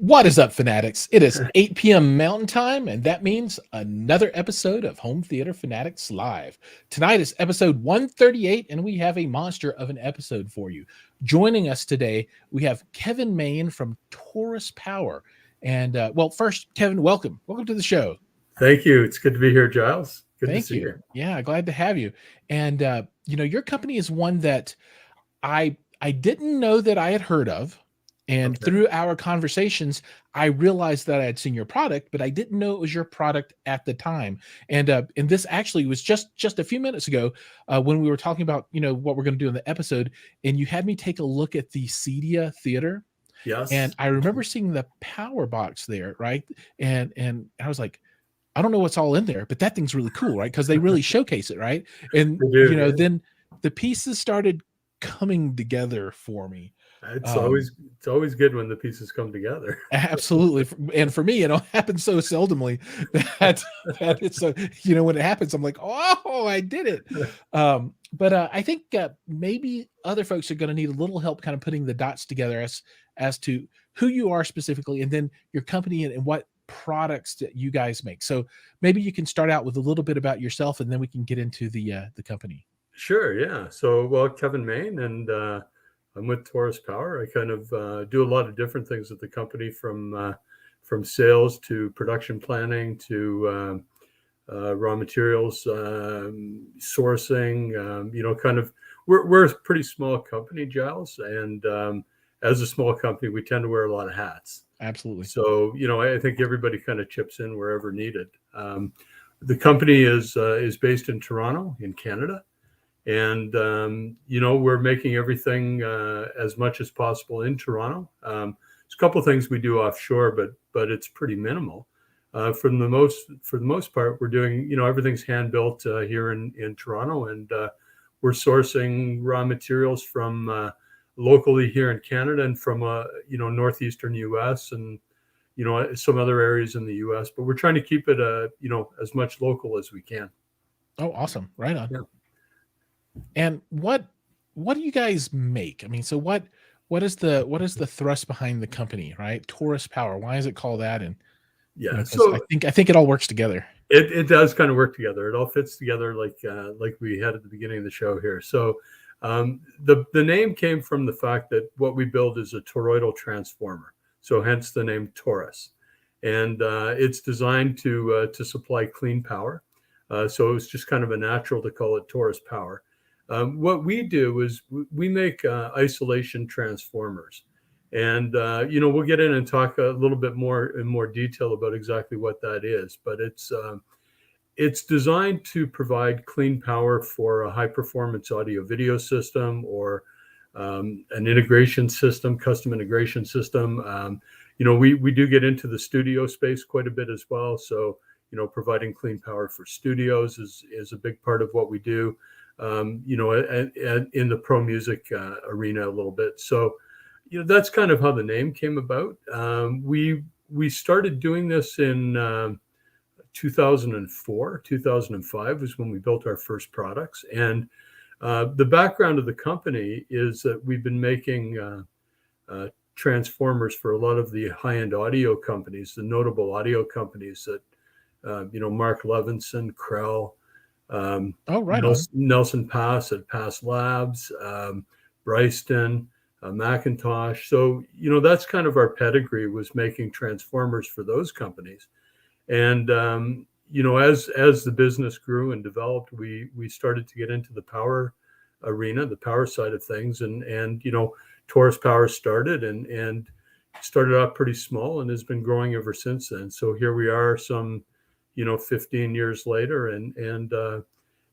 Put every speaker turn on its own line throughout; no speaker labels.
What is up, Fanatics? It is 8 p.m. Mountain Time, and that means another episode of Home Theater Fanatics Live. Tonight is episode 138, and we have a monster of an episode for you. Joining us today, we have Kevin Mayne from Torus Power. And, first, Kevin, welcome. Welcome to the show.
Thank you. It's good to be here, Jiles. Good
Thank
to see
you. Yeah, glad to have you. And, your company is one that I didn't know that I had heard of. And through our conversations, I realized that I had seen your product, but I didn't know it was your product at the time. And this actually was just a few minutes ago when we were talking about, what we're going to do in the episode. And you had me take a look at the Cedia Theater.
Yes.
And I remember seeing the power box there, right? And I was like, I don't know what's all in there, but that thing's really cool, right? Because they really showcase it, right? And, then the pieces started coming together for me.
It's always good when the pieces come together.
Absolutely. And for me, it happens so seldomly that it's when it happens, I'm like, oh, I did it. But I think maybe other folks are going to need a little help kind of putting the dots together as to who you are specifically, and then your company and what products that you guys make. So maybe you can start out with a little bit about yourself, and then we can get into the company.
Sure. Yeah. So, Kevin Mayne, and I'm with Torus Power. I kind of do a lot of different things at the company, from sales to production planning to raw materials sourcing. We're a pretty small company, Jiles, and as a small company, we tend to wear a lot of hats.
Absolutely.
So I think everybody kind of chips in wherever needed. The company is based in Toronto, in Canada. And, we're making everything as much as possible in Toronto. There's a couple of things we do offshore, but it's pretty minimal. For the most part, we're doing, everything's hand built here in Toronto, and we're sourcing raw materials from locally here in Canada and from northeastern U.S. and some other areas in the U.S. But we're trying to keep it as much local as we can.
Oh, awesome! Right on.
Yeah.
And what do you guys make? I mean, so what is the thrust behind the company, right? Torus Power. Why is it called that? And
so
I think it all works together.
It does kind of work together. It all fits together like we had at the beginning of the show here. So the name came from the fact that what we build is a toroidal transformer. So hence the name Torus, and it's designed to supply clean power. So it was just kind of a natural to call it Torus Power. What we do is we make isolation transformers, and we'll get in and talk a little bit more in more detail about exactly what that is. But it's designed to provide clean power for a high performance audio video system, or an integration system, custom integration system. We do get into the studio space quite a bit as well. So providing clean power for studios is a big part of what we do. And in the pro music arena a little bit. So, that's kind of how the name came about. We started doing this in 2004, 2005 was when we built our first products. And the background of the company is that we've been making transformers for a lot of the high-end audio companies, the notable audio companies that, Mark Levinson, Krell, Nelson Pass at Pass Labs, Bryston, Macintosh. So, that's kind of our pedigree, was making transformers for those companies. And, as the business grew and developed, we started to get into the power arena, the power side of things. And Torus Power started and started out pretty small and has been growing ever since then. So here we are 15 years later, and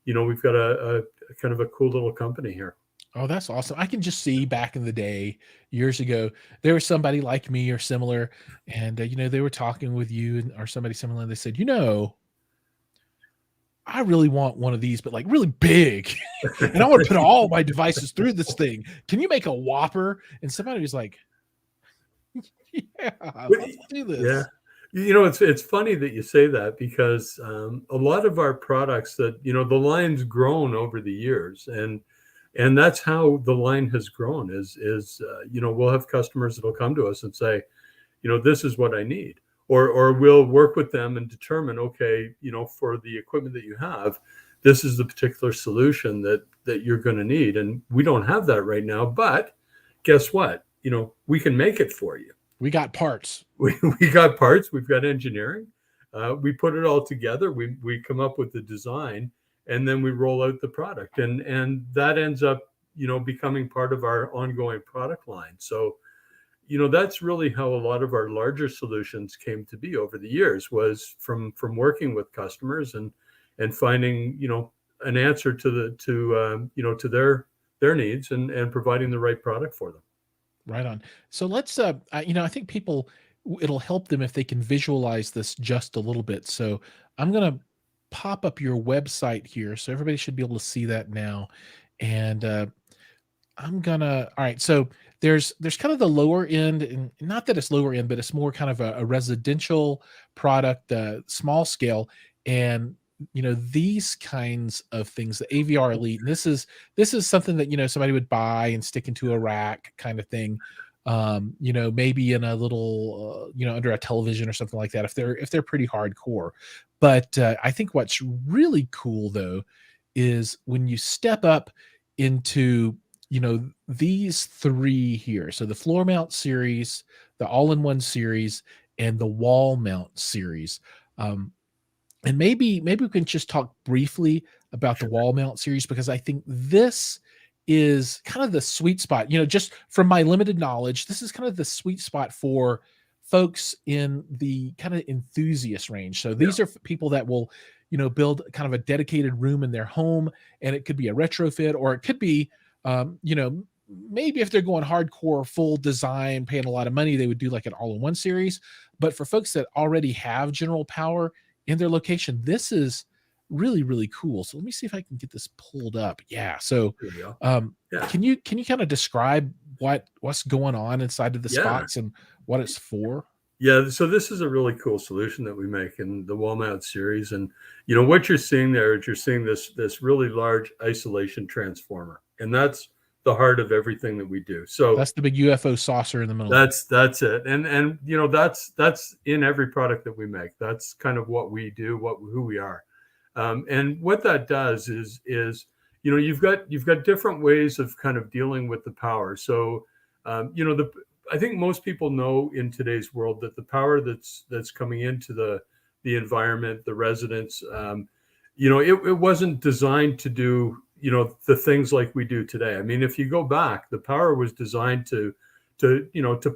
we've got a kind of a cool little company here.
Oh, that's awesome. I can just see back in the day, years ago, there was somebody like me or similar, and they were talking with you or somebody similar, and they said, I really want one of these, but like really big, and I want to put all my devices through this thing. Can you make a Whopper? And somebody was like, yeah, let's do this.
Yeah. It's funny that you say that, because a lot of our products that, the line's grown over the years, and that's how the line has grown is we'll have customers that'll come to us and say, this is what I need. Or we'll work with them and determine, okay, for the equipment that you have, this is the particular solution that you're going to need. And we don't have that right now, but guess what? We can make it for you.
We got parts.
We got parts. We've got engineering. We put it all together. We come up with the design, and then we roll out the product. And that ends up, becoming part of our ongoing product line. So, that's really how a lot of our larger solutions came to be over the years, was from working with customers and finding, an answer to their needs and providing the right product for them.
Right on. So let's, I think people, it'll help them if they can visualize this just a little bit. So I'm going to pop up your website here. So everybody should be able to see that now. And all right. So there's kind of the lower end, and not that it's lower end, but it's more kind of a residential product, small scale. And, these kinds of things, the Avr Elite, and this is something that, somebody would buy and stick into a rack kind of thing. Maybe in a little, under a television or something like that, if they're pretty hardcore. But I think what's really cool though, is when you step up into, these three here. So the floor mount series, the all-in-one series, and the wall mount series. And maybe we can just talk briefly about the wall mount series, because I think this is kind of the sweet spot. Just from my limited knowledge, this is kind of the sweet spot for folks in the kind of enthusiast range. So these are people that will, build kind of a dedicated room in their home, and it could be a retrofit, or it could be, maybe if they're going hardcore full design, paying a lot of money, they would do like an all-in-one series. But for folks that already have general power in their location, this is really, really cool. So let me see if I can get this pulled up. Yeah. So can you kind of describe what's going on inside of the spots and what it's for?
Yeah. So this is a really cool solution that we make in the wall mount series. And, what you're seeing there is you're seeing this really large isolation transformer. And that's the heart of everything that we do. So
that's the big UFO saucer in the middle.
That's it. And that's in every product that we make. That's kind of what we do, who we are. And what that does is you've got different ways of kind of dealing with the power. So I think most people know in today's world that the power that's coming into the environment, the residents, it wasn't designed to do the things like we do today. I mean, if you go back, the power was designed to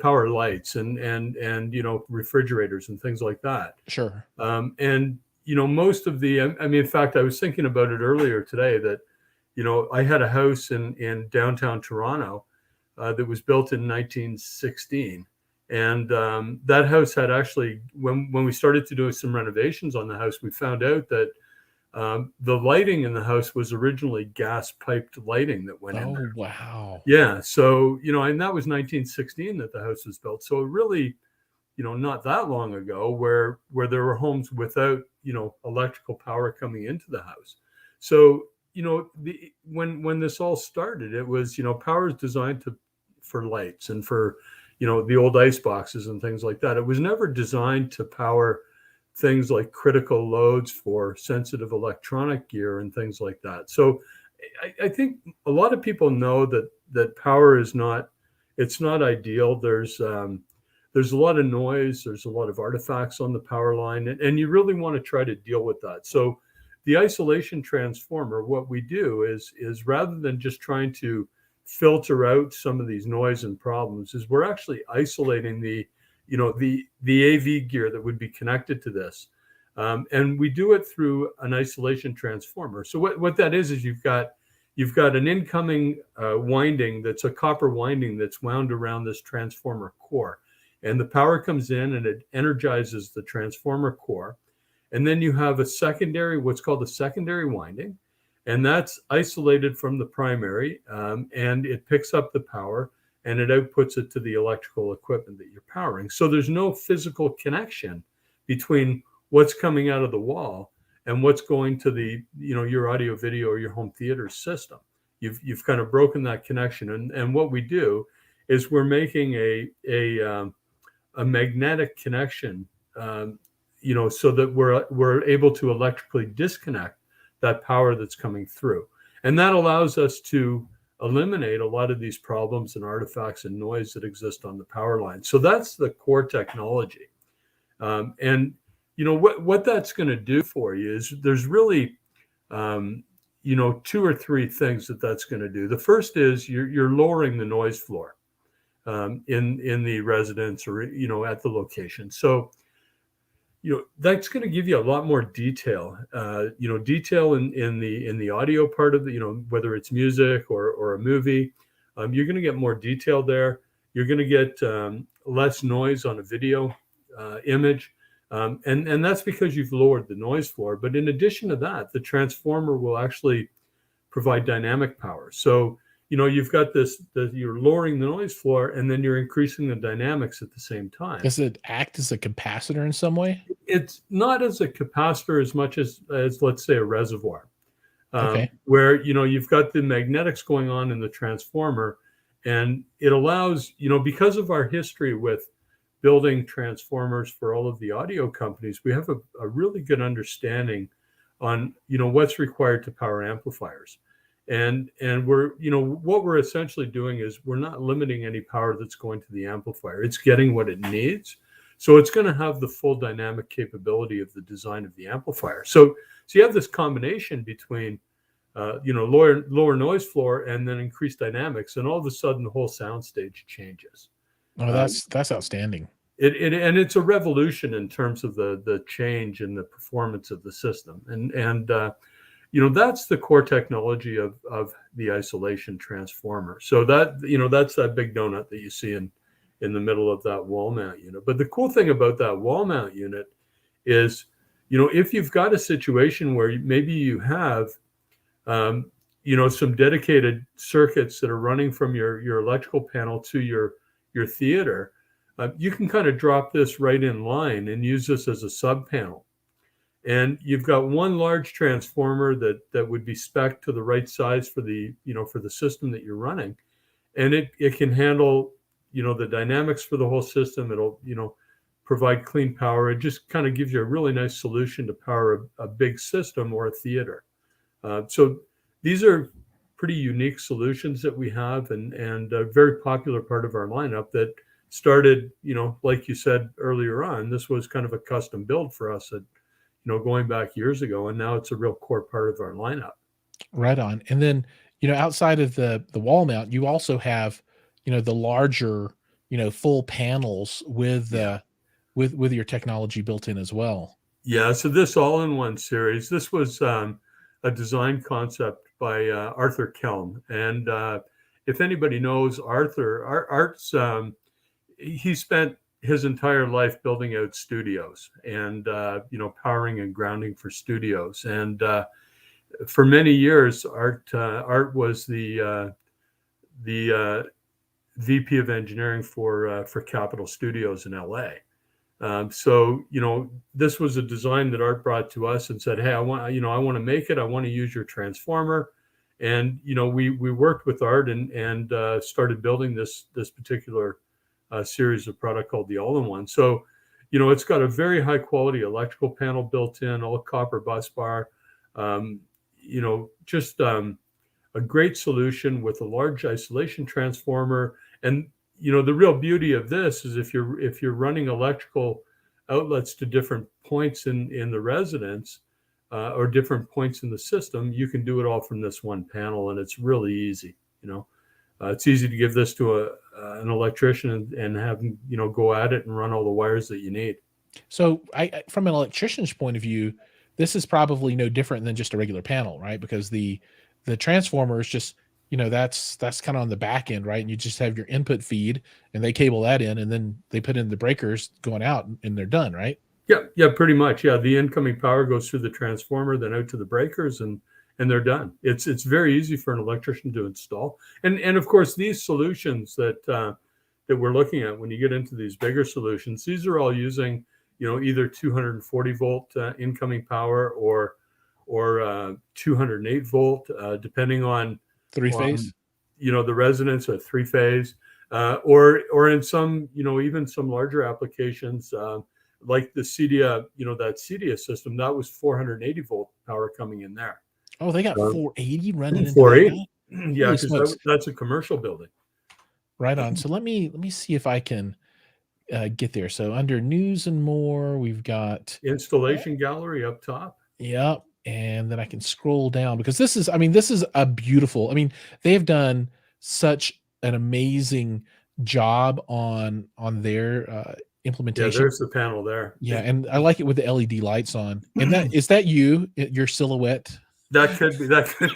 power lights and refrigerators and things like that.
Sure.
And most of in fact, I was thinking about it earlier today that I had a house in downtown Toronto that was built in 1916, and that house had actually, when we started to do some renovations on the house, we found out that the lighting in the house was originally gas piped lighting that went in there.
Wow.
Yeah. So, and that was 1916 that the house was built. So really, not that long ago where there were homes without, electrical power coming into the house. So, when this all started, it was, power is designed for lights and for, the old ice boxes and things like that. It was never designed to power things like critical loads for sensitive electronic gear and things like that. So I think a lot of people know that power is not ideal. There's a lot of noise. There's a lot of artifacts on the power line, and you really want to try to deal with that. So the isolation transformer, what we do is rather than just trying to filter out some of these noise and problems, is we're actually isolating the AV gear that would be connected to this. And we do it through an isolation transformer. So what that is you've got an incoming winding that's a copper winding that's wound around this transformer core. And the power comes in and it energizes the transformer core. And then you have what's called a secondary winding. And that's isolated from the primary, and it picks up the power and it outputs it to the electrical equipment that you're powering. So there's no physical connection between what's coming out of the wall and what's going to the, your audio, video, or your home theater system. You've kind of broken that connection. And what we do is we're making a a magnetic connection, so that we're able to electrically disconnect that power that's coming through. And that allows us to eliminate a lot of these problems and artifacts and noise that exist on the power line. So that's the core technology. And what that's going to do for you is there's really, 2 or 3 things that's going to do. The first is you're lowering the noise floor in the residence or at the location. So that's going to give you a lot more detail. Detail in the audio part of the whether it's music or a movie. You're going to get more detail there. You're going to get less noise on a video image. And that's because you've lowered the noise floor. But in addition to that, the transformer will actually provide dynamic power. So, you've got you're lowering the noise floor and then you're increasing the dynamics at the same time.
Does it act as a capacitor in some way?
It's not as a capacitor as much as let's say, a reservoir.
Okay.
Where, you've got the magnetics going on in the transformer, and it allows, because of our history with building transformers for all of the audio companies, we have a really good understanding on, what's required to power amplifiers. And we're, what we're essentially doing is we're not limiting any power that's going to the amplifier. It's getting what it needs. So it's going to have the full dynamic capability of the design of the amplifier. So you have this combination between, lower noise floor and then increased dynamics. And all of a sudden the whole sound stage changes.
Oh, that's outstanding.
And it's a revolution in terms of the change in the performance of the system. And that's the core technology of the isolation transformer. So that's that big donut that you see in the middle of that wall mount unit. But the cool thing about that wall mount unit is, if you've got a situation where maybe you have, some dedicated circuits that are running from your electrical panel to your theater, you can kind of drop this right in line and use this as a sub panel. And you've got one large transformer that would be spec'd to the right size for the system that you're running. And it can handle, the dynamics for the whole system. It'll, provide clean power. It just kind of gives you a really nice solution to power a big system or a theater. So these are pretty unique solutions that we have, and a very popular part of our lineup that started, like you said earlier on, this was kind of a custom build for us going back years ago, and now it's a real core part of our lineup.
Right on. And then, outside of the wall mount, you also have, the larger, full panels with with your technology built in as well.
Yeah. So this all-in-one series, this was a design concept by Arthur Kelm. And if anybody knows Art's, he spent his entire life building out studios and, powering and grounding for studios. And for many years, Art was the VP of engineering for Capitol Studios in LA. So, this was a design that Art brought to us and said, hey, I want to make it. I want to use your transformer. And, we worked with Art and started building this particular series of product called the All-in-One. So, it's got a very high quality electrical panel built in, all copper bus bar, just a great solution with a large isolation transformer. And the real beauty of this is if you're running electrical outlets to different points in the residence or different points in the system, you can do it all from this one panel, and it's really easy. It's easy to give this to an electrician and have him go at it and run all the wires that you need.
So, from an electrician's point of view, this is probably no different than just a regular panel, right? Because the transformer is just that's kind of on the back end, right? And you just have your input feed and they cable that in, and then they put in the breakers going out and they're done, right?
Yeah, pretty much. Yeah, the incoming power goes through the transformer, then out to the breakers, and they're done. It's very easy for an electrician to install. And of course, these solutions that we're looking at, when you get into these bigger solutions, these are all using either 240 volt incoming power or 208 volt, depending on
Three phase.
The resonance, or 3 phase. or in some, even some larger applications, like the CEDIA, that CEDIA system, that was 480 volt power coming in there.
Oh, they got 480 running into that
480.
guy?
Yeah,
Holy
because
smokes.
that's a commercial building.
Right on. So let me see if I can get there. So under news and more, we've got
Installation gallery up top.
yep, and then I can scroll down because this is, I mean, this is a beautiful. I mean, they have done such an amazing job on their
Yeah,
implementation.
there's the panel there.
Yeah, and I like it with the LED lights on. And that is that you, your silhouette?
That could be that could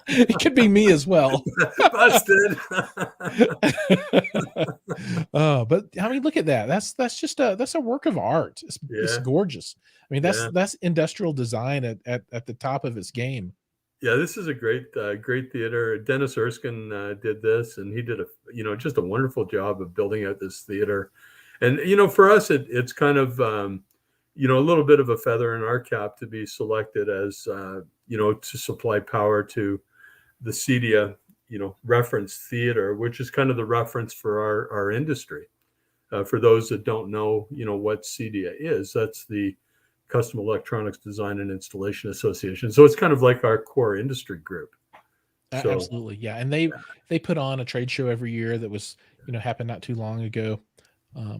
It could be me as well.
busted.
But I mean, look at that. That's just a work of art. It's
Yeah.
gorgeous. I mean,
Yeah.
that's industrial design at the top of its game.
Yeah, this is a great great theater. Dennis Erskine did this, and he did just a wonderful job of building out this theater. And for us, it's kind of a little bit of a feather in our cap to be selected as to supply power to the CEDIA reference theater, which is kind of the reference for our industry. For those that don't know, what CEDIA is, that's the Custom Electronics Design and Installation Association. So it's kind of like our core industry group. So,
absolutely, yeah. And they put on a trade show every year that was happened not too long ago.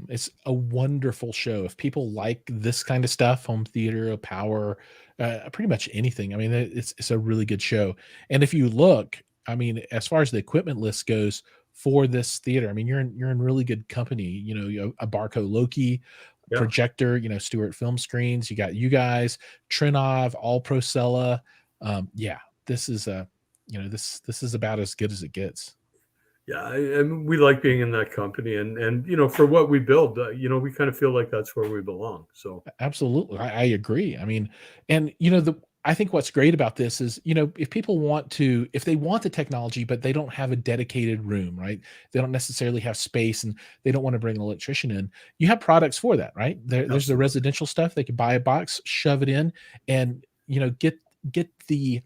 It's a wonderful show. If people like this kind of stuff, home theater, power, pretty much anything. I mean, it's a really good show. And if you look, I mean, as far as the equipment list goes for this theater, I mean, you're in really good company. A Barco Loki projector, Stewart Film Screens. You got you guys, Trinov, All Pro Sella. This is this is about as good as it gets.
Yeah, and we like being in that company, and for what we build, we kind of feel like that's where we belong. So
absolutely, I agree. I mean, and I think what's great about this is, if people if they want the technology, but they don't have a dedicated room, right? They don't necessarily have space and they don't want to bring an electrician in. You have products for that, right? There's the residential stuff. They could buy a box, shove it in, and, get the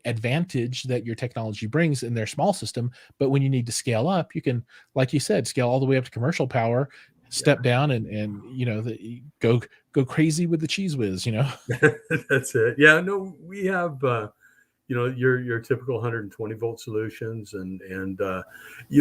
advantage that your technology brings in their small system. But when you need to scale up, you can, like you said, scale all the way up to commercial power, step down and go crazy with the cheese whiz.
That's it. Yeah, no, we have your typical 120 volt solutions, and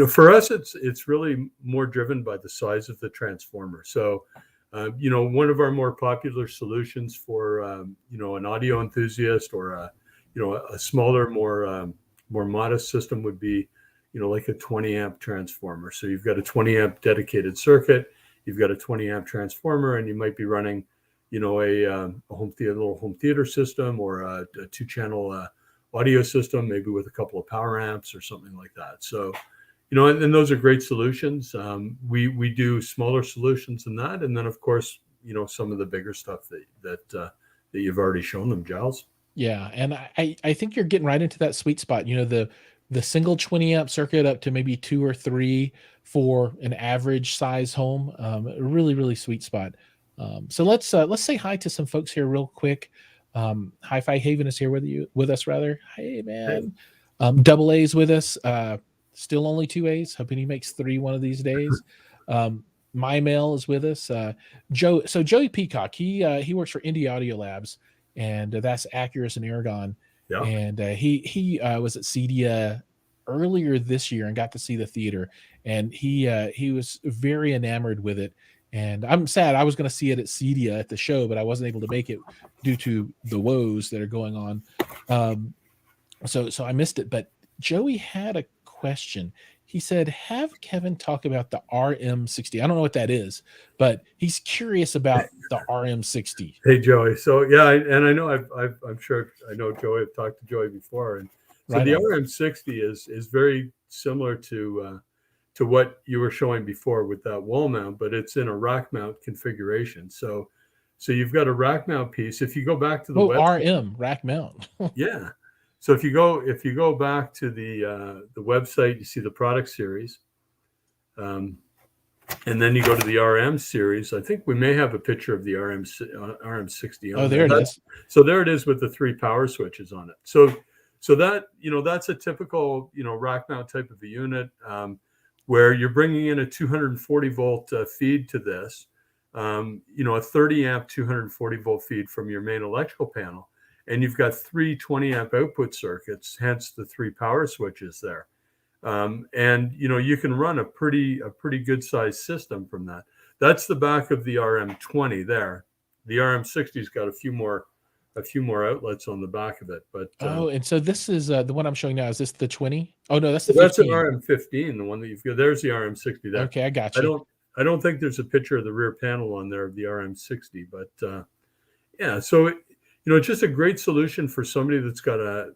for us it's really more driven by the size of the transformer. So one of our more popular solutions for an audio enthusiast or a smaller, more modest system would be like a 20 amp transformer. So you've got a 20 amp dedicated circuit, you've got a 20 amp transformer, and you might be running a little home theater system or a 2-channel audio system, maybe with a couple of power amps or something like that. So and those are great solutions. We do smaller solutions than that, and then of course some of the bigger stuff that you've already shown them, Jiles.
Yeah, and I think you're getting right into that sweet spot. The single 20 amp circuit up to maybe 2 or 3 for an average size home. Really, really sweet spot. So let's say hi to some folks here real quick. Hi-Fi Haven is here with us rather. Hey man. Double A's with us. Still only 2 A's. Hoping he makes 3 one of these days. My Mail is with us. Joey Peacock, he works for Indie Audio Labs, and that's Acurus and Aragon.
Yeah.
And he was at CEDIA earlier this year and got to see the theater, and he was very enamored with it. And I'm sad I was going to see it at CEDIA at the show, but I wasn't able to make it due to the woes that are going on. So I missed it. But Joey had a question. He said, have Kevin talk about the RM60. I don't know what that is, but he's curious about the RM60.
Hey, Joey. So, yeah, and I know I'm sure I know Joey. I've talked to Joey before. And so the RM60 is very similar to what you were showing before with that wall mount, but it's in a rack mount configuration. So you've got a rack mount piece. If you go back to the
RM rack mount.
Yeah. So if you go back to the website, you see the product series, and then you go to the RM series. I think we may have a picture of the RM60.
Oh, there it is.
So there it is with the 3 power switches on it. So that that's a typical rack mount type of a unit. where you're bringing in a 240 volt feed to this, a 30 amp 240 volt feed from your main electrical panel, and you've got 3 20 amp output circuits, hence the 3 power switches there. And you can run a pretty good sized system from that. That's the back of the RM20 there. The RM60's got a few more outlets on the back of it. But
and so this is the one I'm showing now. Is this the 20? Oh no, that's the
15. That's an
15.
RM15, the one that you've got. There's the RM60 there.
Okay, I got you.
I don't think there's a picture of the rear panel on there of the RM60, but yeah. So it's just a great solution for somebody that's got a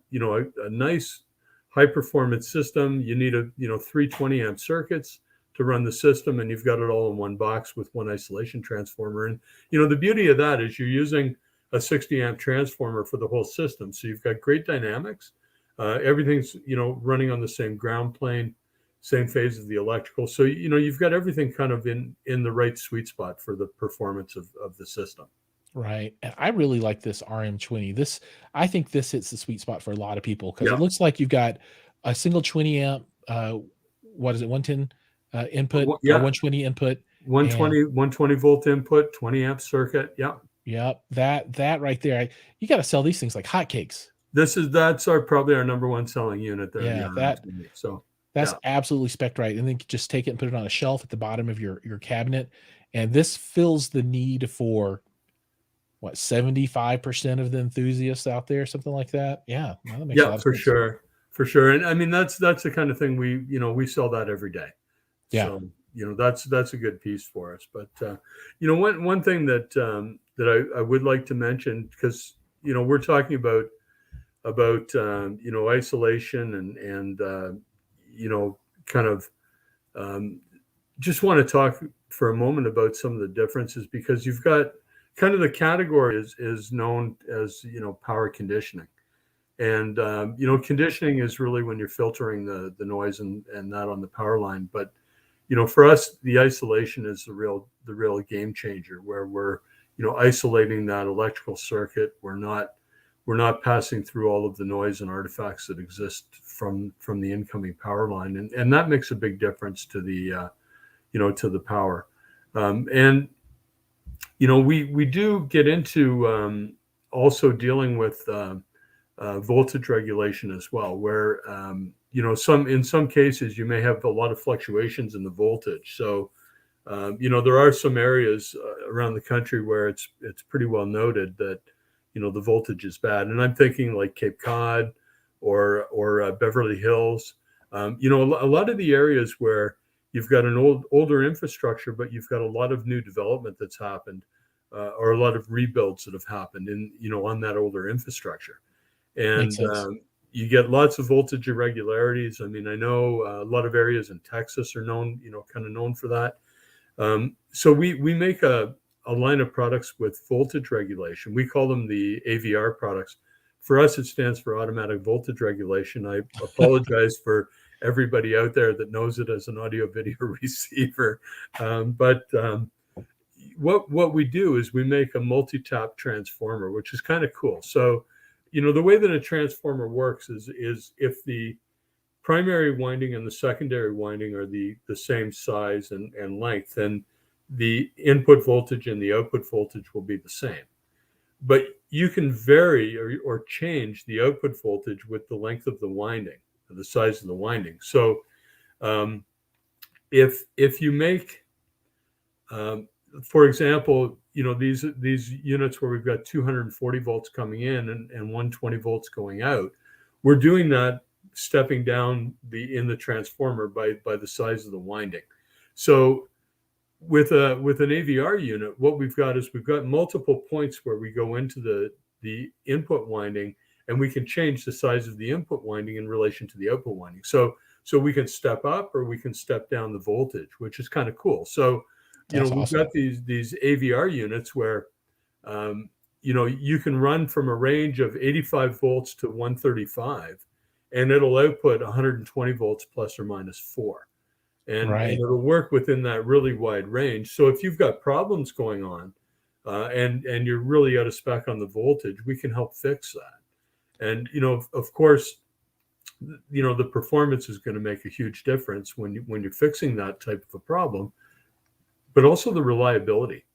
nice high performance system. You need 320 amp circuits to run the system, and you've got it all in one box with one isolation transformer. And the beauty of that is you're using a 60 amp transformer for the whole system, so you've got great dynamics. Everything's running on the same ground plane, same phase of the electrical, so you've got everything kind of in the right sweet spot for the performance of the system.
Right. And I really like this RM20. I think this hits the sweet spot for a lot of people, because it looks like you've got a single 20 amp, what is it, 110 input, or 120 input.
120 volt input, 20 amp circuit. Yeah.
Yep. That right there. You got to sell these things like hotcakes.
That's probably our number one selling unit there.
Yeah. That's absolutely spec'd right. And then just take it and put it on a shelf at the bottom of your cabinet. And this fills the need for 75% of the enthusiasts out there, something like that. Yeah. Well, that makes a lot of sense.
For sure. And I mean, that's the kind of thing we sell that every day.
Yeah.
So, that's a good piece for us. But, one thing that I would like to mention, because, we're talking about isolation and kind of just want to talk for a moment about some of the differences, because you've got kind of the category is known as, power conditioning. And, conditioning is really when you're filtering the noise and that on the power line. But, for us, the isolation is the real game changer, where we're, isolating that electrical circuit. We're not passing through all of the noise and artifacts that exist from the incoming power line. And that makes a big difference to the, to the power. And, we do get into also dealing with voltage regulation as well, where, in some cases you may have a lot of fluctuations in the voltage. So, there are some areas around the country where it's pretty well noted that, the voltage is bad. And I'm thinking like Cape Cod or Beverly Hills, a lot of the areas where you've got an older infrastructure, but you've got a lot of new development that's happened, or a lot of rebuilds that have happened on that older infrastructure. And you get lots of voltage irregularities. I mean, I know a lot of areas in Texas are known for that. So we make a line of products with voltage regulation. We call them the AVR products. For us, it stands for automatic voltage regulation. I apologize for everybody out there that knows it as an audio video receiver. But what we do is we make a multi-tap transformer, which is kind of cool. So, the way that a transformer works is if the primary winding and the secondary winding are the same size and length, then the input voltage and the output voltage will be the same. But you can vary or change the output voltage with the length of the winding, the size of the winding. So if you make, for example, these units where we've got 240 volts coming in and 120 volts going out, we're doing that stepping down in the transformer by the size of the winding. So with an AVR unit, what we've got multiple points where we go into the input winding, and we can change the size of the input winding in relation to the output winding. So we can step up or we can step down the voltage, which is kind of cool. So we've got these AVR units where you can run from a range of 85 volts to 135, and it'll output 120 volts plus or minus 4. And it'll work within that really wide range. So if you've got problems going on and you're really out of spec on the voltage, we can help fix that. And, of course, the performance is going to make a huge difference when you're fixing that type of a problem, but also the reliability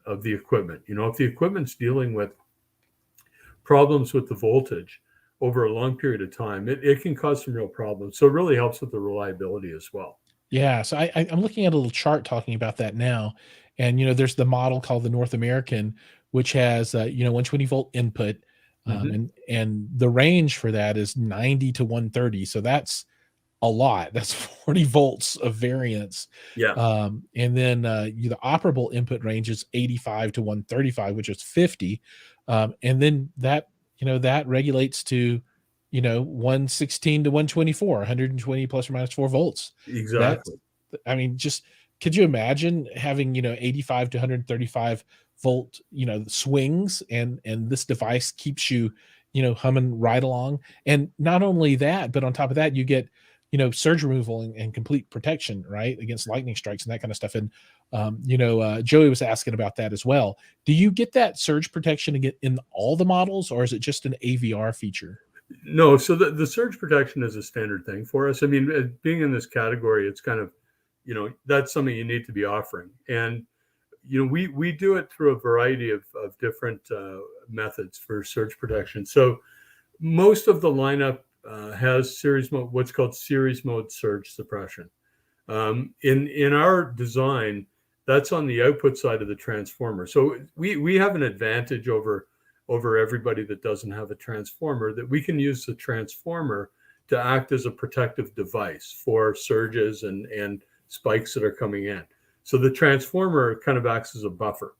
of the equipment. If the equipment's dealing with problems with the voltage over a long period of time, it can cause some real problems. So it really helps with the reliability as well.
Yeah, so I'm looking at a little chart talking about that now, and there's the model called the North American, which has 120-volt input,
Mm-hmm.
and the range for that is 90 to 130. So that's a lot. That's 40 volts of variance.
Yeah,
And then the operable input range is 85 to 135, which is 50. And then that regulates to 116 to 124, 120 plus or minus 4 volts. That's,
exactly.
I mean, just could you imagine having 85 to 135 volt swings, and this device keeps you humming right along. And not only that, but on top of that, you get surge removal and complete protection, right, against lightning strikes and that kind of stuff. And Joey was asking about that as well. Do you get that surge protection in all the models, or is it just an AVR feature?
No, so the surge protection is a standard thing for us. I mean, being in this category, it's kind of, that's something you need to be offering. And, we do it through a variety of different methods for surge protection. So most of the lineup has series mode, what's called series mode surge suppression. In our design, that's on the output side of the transformer. So we have an advantage over everybody that doesn't have a transformer, that we can use the transformer to act as a protective device for surges and spikes that are coming in. So the transformer kind of acts as a buffer.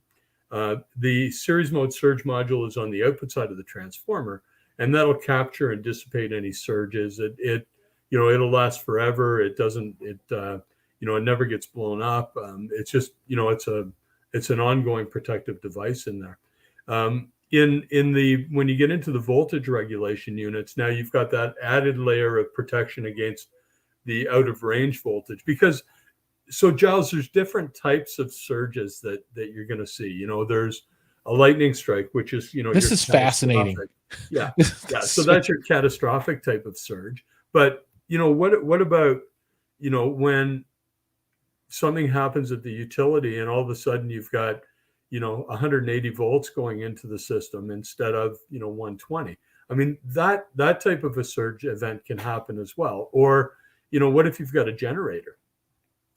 The series mode surge module is on the output side of the transformer, and that'll capture and dissipate any surges. It'll last forever. It doesn't, it never gets blown up. It's just, it's an ongoing protective device in there. When you get into the voltage regulation units, now you've got that added layer of protection against the out of range voltage, because Giles, there's different types of surges that you're going to see. There's a lightning strike, which is,
this is fascinating.
Yeah. Yeah. So that's your catastrophic type of surge. But, what about, when something happens at the utility and all of a sudden you've got, 180 volts going into the system instead of, 120. I mean, that type of a surge event can happen as well. Or, what if you've got a generator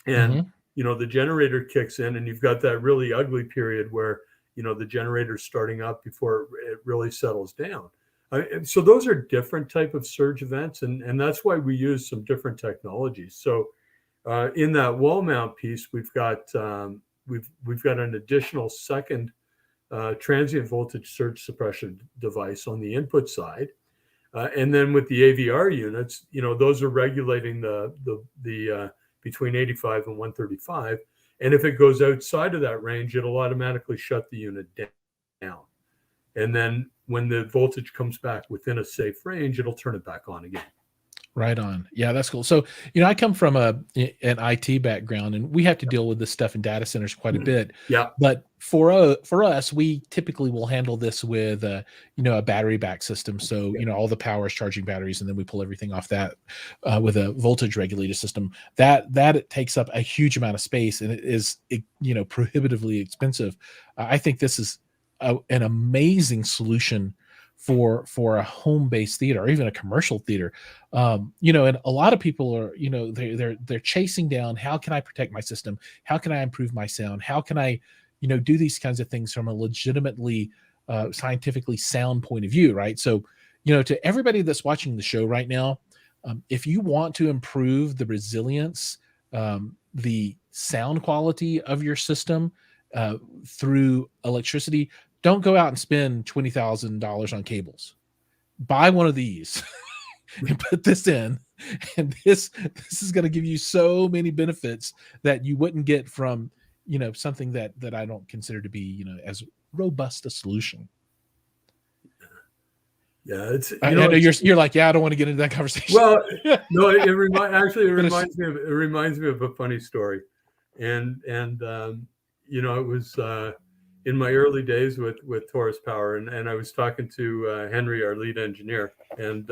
and, the generator kicks in and you've got that really ugly period where, the generator's starting up before it really settles down. So those are different type of surge events. And that's why we use some different technologies. So in that wall mount piece, we've got an additional second transient voltage surge suppression device on the input side. And then with the AVR units, those are regulating the between 85 and 135. And if it goes outside of that range, it'll automatically shut the unit down. And then when the voltage comes back within a safe range, it'll turn it back on again.
Right on. Yeah, that's cool. So, I come from an IT background, and we have to deal with this stuff in data centers quite a bit.
Yeah.
But for us, we typically will handle this with a battery back system. So, all the power is charging batteries, and then we pull everything off that with a voltage regulated system. That it takes up a huge amount of space, and it is prohibitively expensive. I think this is an amazing solution for a home-based theater or even a commercial theater. And a lot of people are, they're chasing down, how can I protect my system? How can I improve my sound? How can I, do these kinds of things from a legitimately scientifically sound point of view, right? So, to everybody that's watching the show right now, if you want to improve the resilience, the sound quality of your system through electricity, don't go out and spend $20,000 on cables. Buy one of these and put this in, and this is going to give you so many benefits that you wouldn't get from something that I don't consider to be as robust a solution.
Yeah,
I know you're like, yeah, I don't want to get into that conversation.
Well, no, it reminds me of a funny story, and it was in my early days with Torus Power, and I was talking to Henry, our lead engineer, and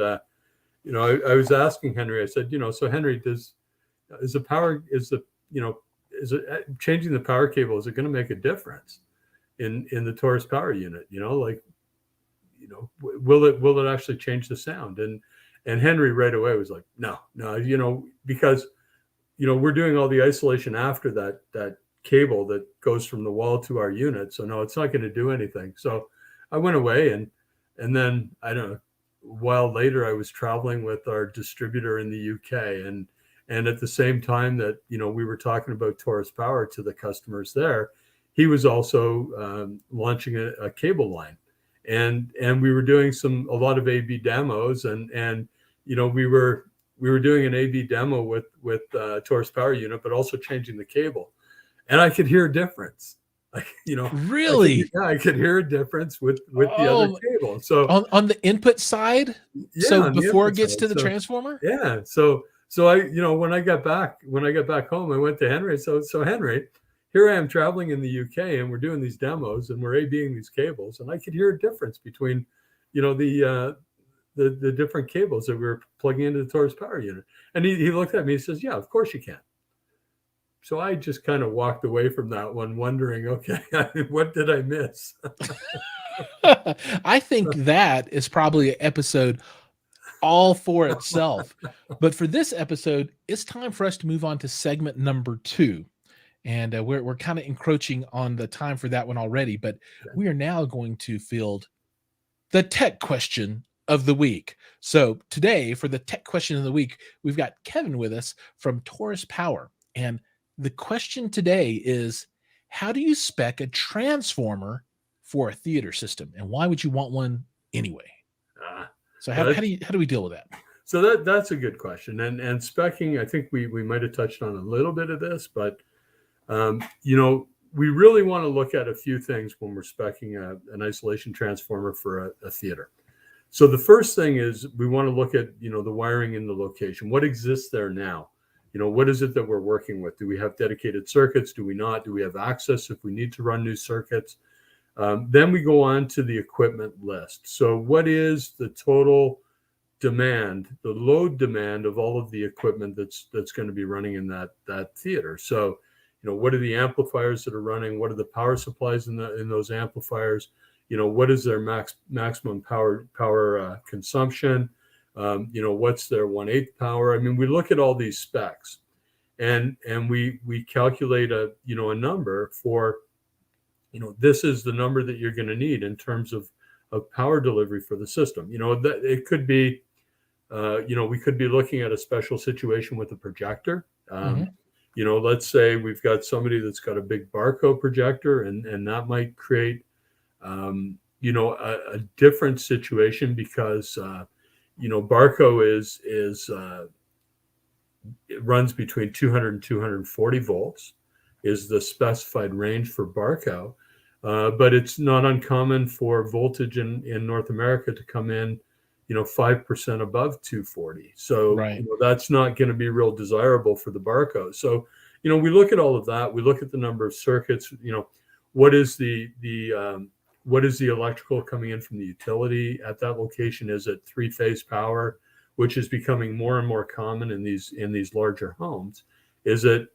I was asking Henry, I said, so Henry, is it changing the power cable, is it going to make a difference in the Torus power unit? Will it actually change the sound? And Henry right away was like, no, because we're doing all the isolation after that cable that goes from the wall to our unit. So no, it's not going to do anything. So I went away, and then I don't know, a while later I was traveling with our distributor in the UK, and at the same time that we were talking about Torus power to the customers there, he was also launching a cable line, and we were doing a lot of A/B demos, and we were doing an A/B demo with Torus power unit, but also changing the cable, and I could hear a difference.
Really?
I could hear a difference with the other cable. So
on the input side, so before it gets to the transformer.
Yeah. So I, when I got back home, I went to Henry. So Henry, here I am traveling in the UK, and we're doing these demos, and we're A/Bing these cables, and I could hear a difference between, the different cables that we were plugging into the Torus power unit. And he looked at me, he says, yeah, of course you can. So I just kind of walked away from that one wondering, okay, what did I miss?
I think that is probably an episode all for itself. But for this episode, it's time for us to move on to segment number 2. And we're kind of encroaching on the time for that one already, but we are now going to field the tech question of the week. So today, for the tech question of the week, we've got Kevin with us from Torus Power. And the question today is, how do you spec a transformer for a theater system, and why would you want one anyway? So how do we deal with that?
So that's a good question. And speccing, I think we might have touched on a little bit of this, but we really want to look at a few things when we're speccing an isolation transformer for a theater. So the first thing is we want to look at the wiring in the location. What exists there now? What is it that we're working with? Do we have dedicated circuits? Do we not? Do we have access if we need to run new circuits? Then we go on to the equipment list. So what is the total demand, the load demand of all of the equipment that's going to be running in that theater? So, what are the amplifiers that are running? What are the power supplies in those amplifiers? What is their maximum power consumption? What's their 1/8 power? I mean, we look at all these specs, and we calculate a number for, this is the number that you're going to need in terms of power delivery for the system. That it could be, we could be looking at a special situation with a projector. Let's say we've got somebody that's got a big Barco projector, and that might create, a different situation because, Barco is it runs between 200 and 240 volts is the specified range for Barco. But it's not uncommon for voltage in North America to come in, 5% above 240. So that's not going to be real desirable for the Barco. So, we look at all of that. We look at the number of circuits. What is the electrical coming in from the utility at that location? Is it 3-phase power, which is becoming more and more common in these larger homes? Is it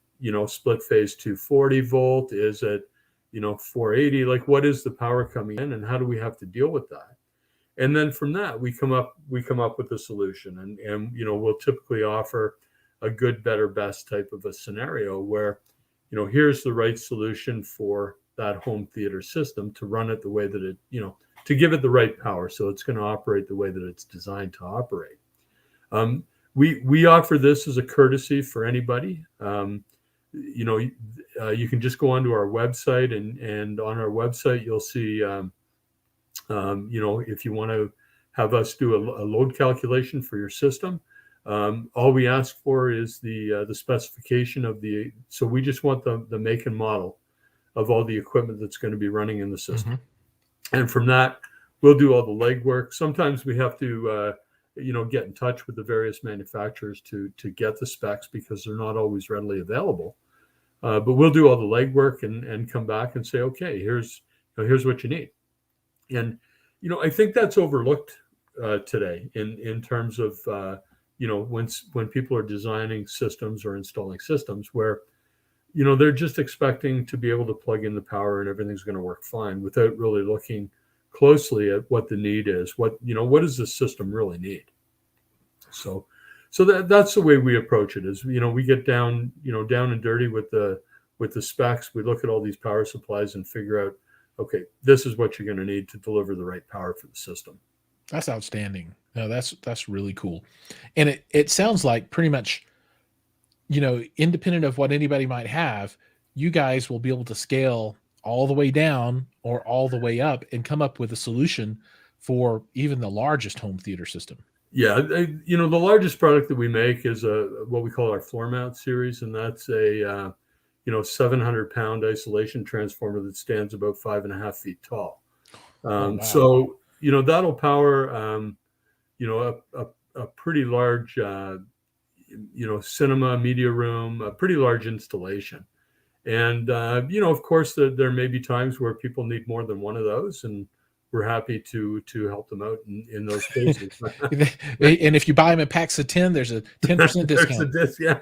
split phase 240 volt? Is it 480? Like, what is the power coming in, and how do we have to deal with that? And then from that, we come up with a solution, and we'll typically offer a good, better, best type of a scenario where, here's the right solution for that home theater system to run it the way that it, to give it the right power. So it's going to operate the way that it's designed to operate. We offer this as a courtesy for anybody. You can just go onto our website, and on our website, you'll see, if you want to have us do a load calculation for your system, all we ask for is the specification so we just want the make and model of all the equipment that's going to be running in the system. Mm-hmm. And from that, we'll do all the legwork. Sometimes we have to, get in touch with the various manufacturers to get the specs because they're not always readily available. But we'll do all the legwork and come back and say, okay, here's what you need. And, I think that's overlooked today in terms of when people are designing systems or installing systems where they're just expecting to be able to plug in the power and everything's going to work fine without really looking closely at what the need is. What does the system really need? So that's the way we approach it. Is we get down and dirty with the specs. We look at all these power supplies and figure out, okay, this is what you're going to need to deliver the right power for the system.
That's outstanding. No, that's really cool. And it sounds like pretty much, independent of what anybody might have, you guys will be able to scale all the way down or all the way up and come up with a solution for even the largest home theater system.
Yeah, the largest product that we make is what we call our floor mount series, and that's a 700-pound isolation transformer that stands about 5.5 feet tall.
Wow.
So that'll power a pretty large cinema, media room, a pretty large installation. And of course there may be times where people need more than one of those, and we're happy to help them out in those cases.
And if you buy them in packs of 10, there's a 10% discount.
Yeah.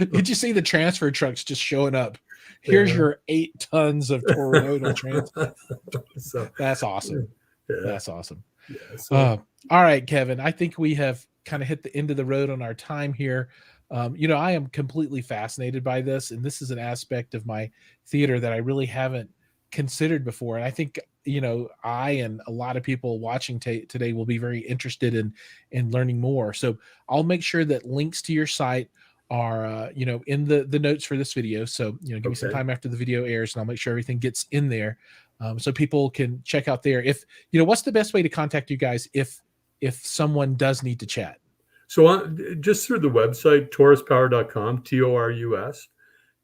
Could you see the transfer trucks just showing up? Here's your 8 tons of toroidal transfer. So that's awesome.
Yeah.
That's awesome.
Yeah,
all right, Kevin, I think we have kind of hit the end of the road on our time here. I am completely fascinated by this, and this is an aspect of my theater that I really haven't considered before. And I think, I and a lot of people watching today will be very interested in learning more. So I'll make sure that links to your site are, in the notes for this video. So, give me some time after the video airs, and I'll make sure everything gets in there. So people can check out there. If, what's the best way to contact you guys if someone does need to chat?
So just through the website, toruspower.com, Torus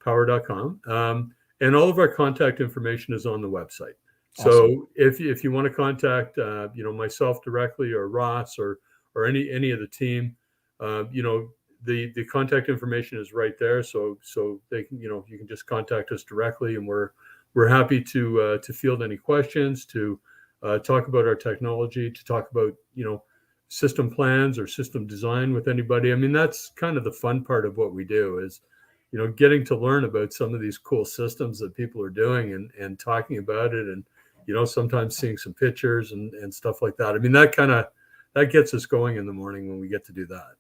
power.com. And all of our contact information is on the website. Awesome. So if you want to contact, myself directly, or Ross or any of the team, the contact information is right there. So they can, you can just contact us directly, and we're happy to field any questions, to talk about our technology, to talk about, system plans or system design with anybody. I mean, that's kind of the fun part of what we do is, getting to learn about some of these cool systems that people are doing and talking about it, and, sometimes seeing some pictures and stuff like that. I mean, that gets us going in the morning when we get to do that.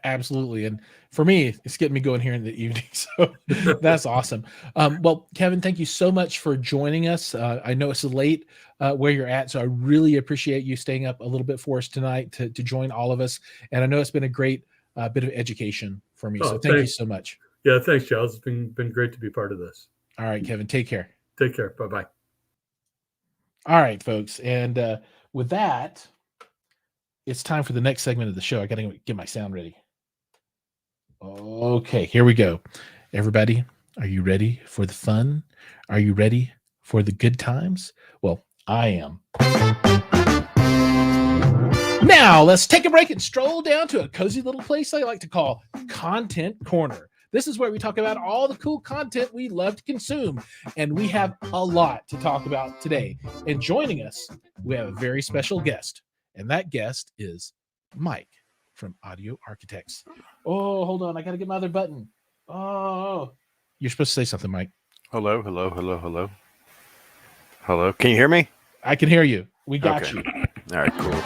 Absolutely. And for me, it's getting me going here in the evening. So that's awesome. Well, Kevin, thank you so much for joining us. I know it's late where you're at, so I really appreciate you staying up a little bit for us tonight to join all of us. And I know it's been a great bit of education for me. So thank you so much.
Yeah, thanks, Jiles. It's been great to be part of this.
All right, Kevin, take care.
Take care. Bye-bye.
All right, folks. And with that, it's time for the next segment of the show. I got to get my sound ready. Okay, here we go. Everybody, are you ready for the fun? Are you ready for the good times? Well, I am. Now, let's take a break and stroll down to a cozy little place I like to call Content Corner. This is where we talk about all the cool content we love to consume, and we have a lot to talk about today. And joining us, we have a very special guest, and that guest is Mike from Audio Architects. Oh, hold on. I got to get my other button. Oh, you're supposed to say something, Mike.
Hello, hello, hello, hello. Hello. Can you hear me?
I can hear you. We got you.
All right, cool.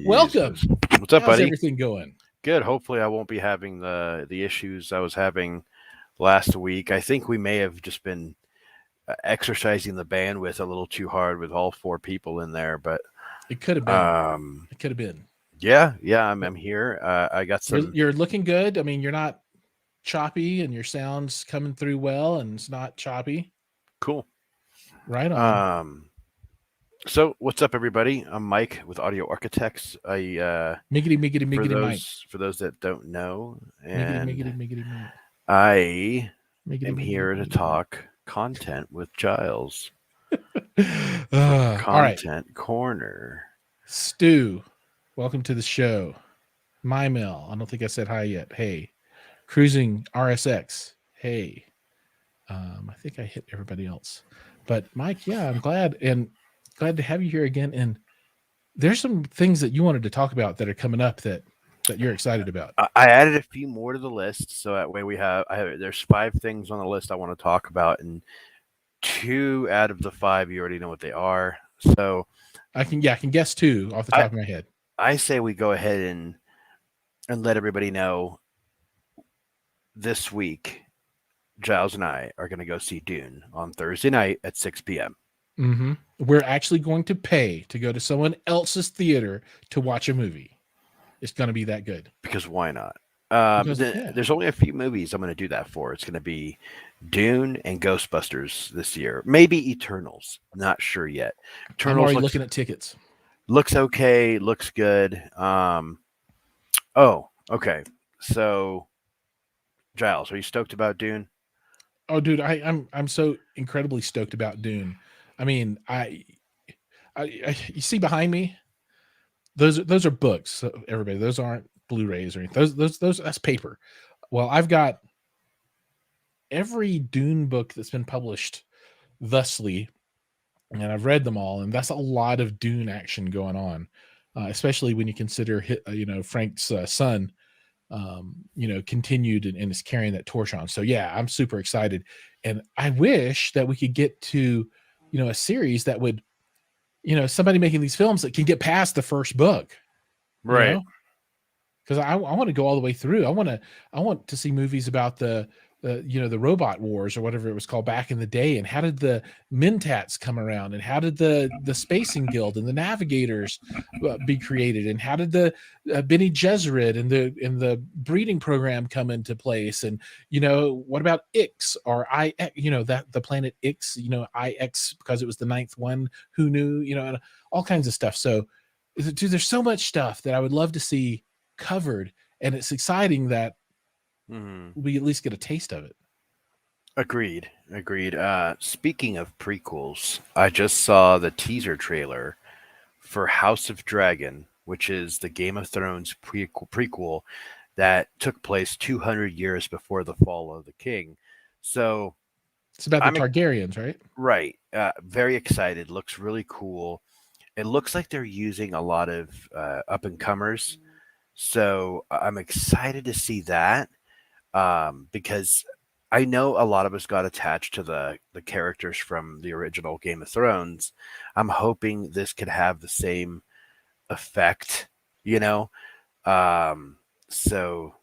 Welcome.
What's up, buddy?
How's everything going?
Good. Hopefully I won't be having the issues I was having last week. I think we may have just been exercising the bandwidth a little too hard with all 4 people in there, but
it could have been. It could have been.
Yeah, I'm here. I got some.
You're looking good. I mean, you're not choppy, and your sound's coming through well, and it's not choppy.
Cool.
Right on.
So what's up, everybody? I'm Mike with Audio Architects.
Miggity Mike.
For those that don't know,
Miggity.
I am here to talk content with Jiles. Content Corner.
Stu, welcome to the show. My Mill. I don't think I said hi yet. Hey, Cruising RSX. Hey, I think I hit everybody else, but Mike, yeah, I'm glad to have you here again. And there's some things that you wanted to talk about that are coming up that you're excited about.
I added a few more to the list, so that way there's 5 things on the list I want to talk about, and 2 out of the 5 you already know what they are. So
I can guess 2 off the top of my head.
I say we go ahead and let everybody know this week. Jiles and I are going to go see Dune on Thursday night at 6 p.m.
Mm-hmm. We're actually going to pay to go to someone else's theater to watch a movie. It's going to be that good.
Because why not?
Because,
There's only a few movies I'm going to do that for. It's going to be Dune and Ghostbusters this year. Maybe Eternals. Not sure yet.
I'm already looking at tickets.
Looks okay. Looks good. Oh, okay. So, Jiles, are you stoked about Dune?
Oh, dude, I'm so incredibly stoked about Dune. I mean, I you see behind me, those are books. So everybody, those aren't Blu-rays or anything. Those that's paper. Well, I've got every Dune book that's been published thusly, and I've read them all, and that's a lot of Dune action going on, especially when you consider Frank's son continued and is carrying that torch on. So yeah, I'm super excited. And I wish that we could get to, a series that would, somebody making these films that can get past the first book.
Right.
Because I want to go all the way through. I want to see movies about the robot wars or whatever it was called back in the day, and how did the Mentats come around, and how did the Spacing Guild and the Navigators be created, and how did the Bene Gesserit and the breeding program come into place, and what about Ix or I, that the planet Ix, IX, because it was the 9th one, who knew, and all kinds of stuff. So dude, there's so much stuff that I would love to see covered, and it's exciting that we at least get a taste of it.
Agreed. Speaking of prequels, I just saw the teaser trailer for House of Dragon, which is the Game of Thrones prequel that took place 200 years before the fall of the king. So
it's about the Targaryens, right?
Right. Very excited. Looks really cool. It looks like they're using a lot of up-and-comers. So I'm excited to see that. Because I know a lot of us got attached to the characters from the original Game of Thrones. I'm hoping this could have the same effect, So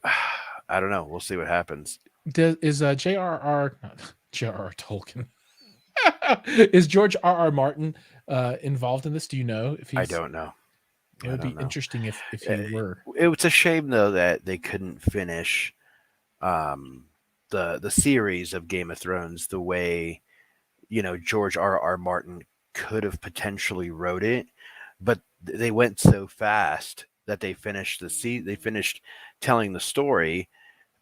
I don't know. We'll see what happens.
Is J.R.R. Tolkien? Is George R.R. Martin involved in this? Do you know if he's?
I don't know.
It would be interesting if he were.
It's a shame though that they couldn't finish the series of Game of Thrones the way George R.R. Martin could have potentially wrote it, but they went so fast that they finished they finished telling the story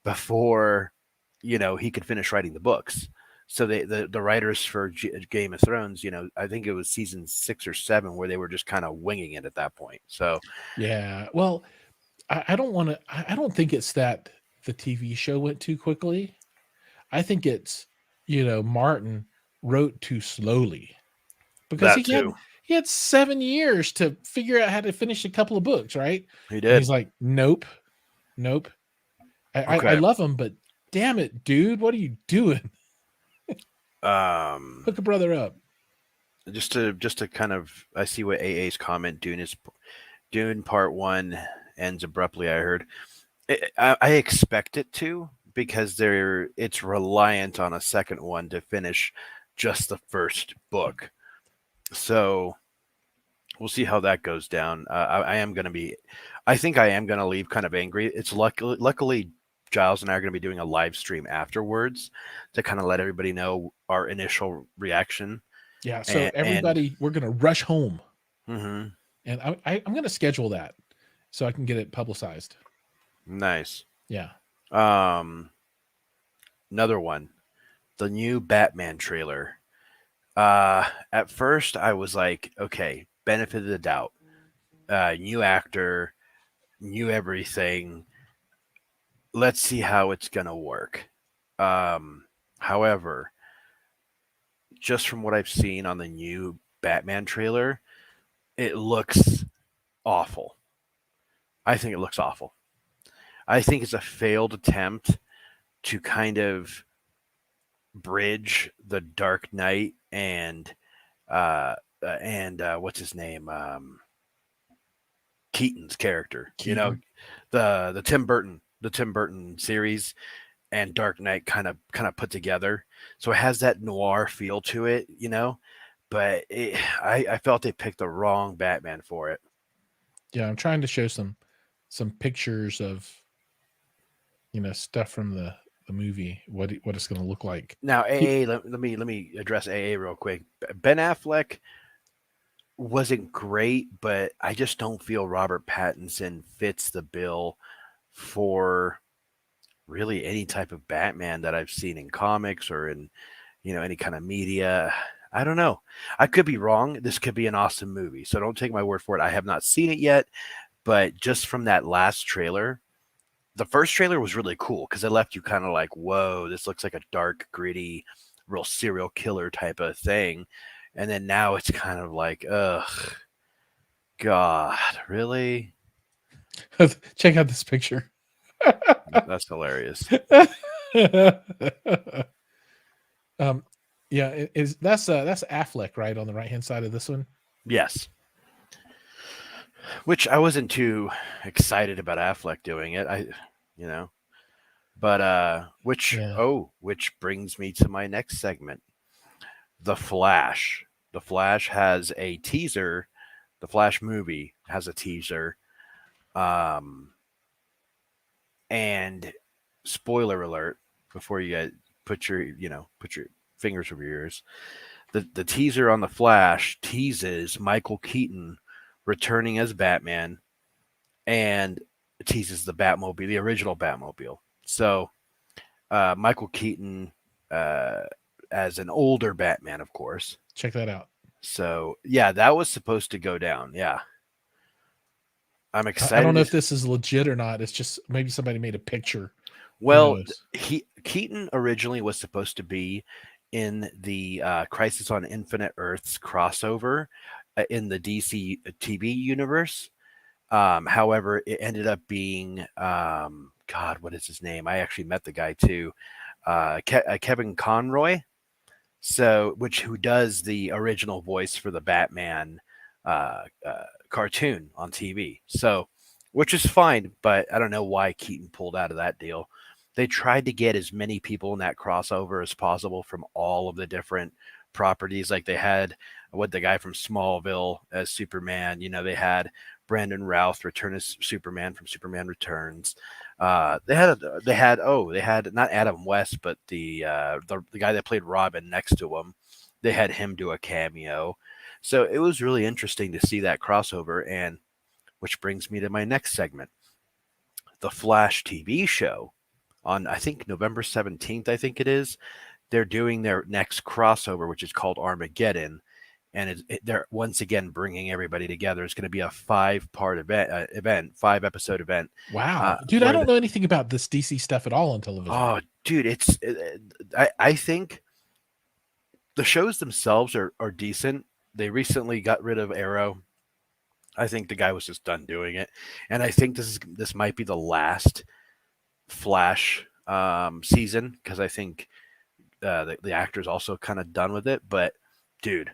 before he could finish writing the books. So the writers for Game of Thrones, I think it was season 6 or 7 where they were just kind of winging it at that point. So
yeah, well, I don't think it's that the TV show went too quickly. I think it's Martin wrote too slowly, because he had 7 years to figure out how to finish a couple of books, right?
He did.
And he's like, nope. I love him, but damn it, dude, what are you doing? Hook a brother up.
Just to kind of, I see what AA's comment. Dune Part 1 ends abruptly. I heard. I expect it to, because it's reliant on a second one to finish just the first book. So we'll see how that goes down. I think I am going to leave kind of angry. It's luckily Jiles and I are going to be doing a live stream afterwards to kind of let everybody know our initial reaction.
Yeah. So we're going to rush home. Mm-hmm. And I'm going to schedule that so I can get it publicized.
Nice.
Yeah.
Another one, the new Batman trailer. At first I was like, okay, benefit of the doubt. New actor, new everything. let's see how it's gonna work. However, just from what I've seen on the new Batman trailer, it looks awful. I think it looks awful. I think it's a failed attempt to kind of bridge the Dark Knight and what's his name, Keaton's character. You know,
Keaton.
the Tim Burton series and Dark Knight kind of put together. So it has that noir feel to it, you know. But I felt they picked the wrong Batman for it.
Yeah, I'm trying to show some pictures of stuff from the movie. What it's going to look like.
Now, AA, let me address AA real quick. Ben Affleck wasn't great, but I just don't feel Robert Pattinson fits the bill for really any type of Batman that I've seen in comics or in any kind of media. I don't know. I could be wrong. This could be an awesome movie, so don't take my word for it. I have not seen it yet, but just from that last trailer, the first trailer was really cool because it left you kind of like, whoa, this looks like a dark, gritty, real serial killer type of thing. And then now it's kind of like, ugh, God, really?
Check out this picture.
That's hilarious.
Yeah, that's Affleck, right, on the right hand side of this one.
Yes. Which I wasn't too excited about Affleck doing it. But which brings me to my next segment. The Flash. The Flash has a teaser. The Flash movie has a teaser. And spoiler alert, before you guys put your fingers over your ears. The teaser on The Flash teases Michael Keaton returning as Batman and teases the Batmobile, the original Batmobile. So Michael Keaton as an older Batman, of course.
Check that out.
So yeah, that was supposed to go down. Yeah. I'm excited.
I don't know if this is legit or not. It's just maybe somebody made a picture.
Well, Keaton originally was supposed to be in the Crisis on Infinite Earths crossover in the DC TV universe. However, it ended up being God, what is his name? I actually met the guy too, Kevin Conroy. So, who does the original voice for the Batman cartoon on TV. So, which is fine, but I don't know why Keaton pulled out of that deal. They tried to get as many people in that crossover as possible from all of the different properties. Like they had the guy from Smallville as Superman. They had Brandon Routh return as Superman from Superman Returns. They had not Adam West, but the guy that played Robin next to him. They had him do a cameo. So it was really interesting to see that crossover, and which brings me to my next segment. The Flash TV show on, I think, November 17th, I think it is. They're doing their next crossover, which is called Armageddon. And they're once again bringing everybody together. It's going to be a 5-part event, 5-episode event.
Wow. Dude, I don't know anything about this DC stuff at all on television.
Oh, dude, I think the shows themselves are decent. They recently got rid of Arrow. I think the guy was just done doing it. And I think this might be the last Flash season, because I think the actor's also kind of done with it. But dude,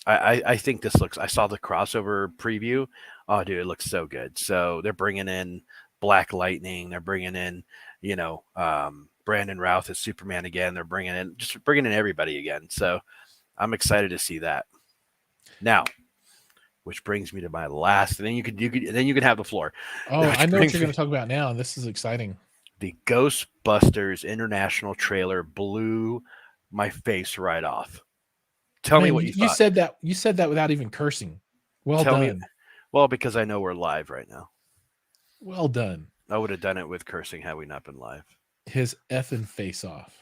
I think this looks. I saw the crossover preview. Oh, dude, it looks so good. So they're bringing in Black Lightning. They're bringing in Brandon Routh as Superman again. They're bringing in everybody again. So I'm excited to see that. Now, which brings me to my last. And then you can have the floor.
Oh, I know what you're going to talk about now, and this is exciting.
The Ghostbusters international trailer blew my face right off. Tell me what you thought.
You said that without even cursing. Well done.
Well, because I know we're live right now.
Well done.
I would have done it with cursing had we not been live.
His effing face off.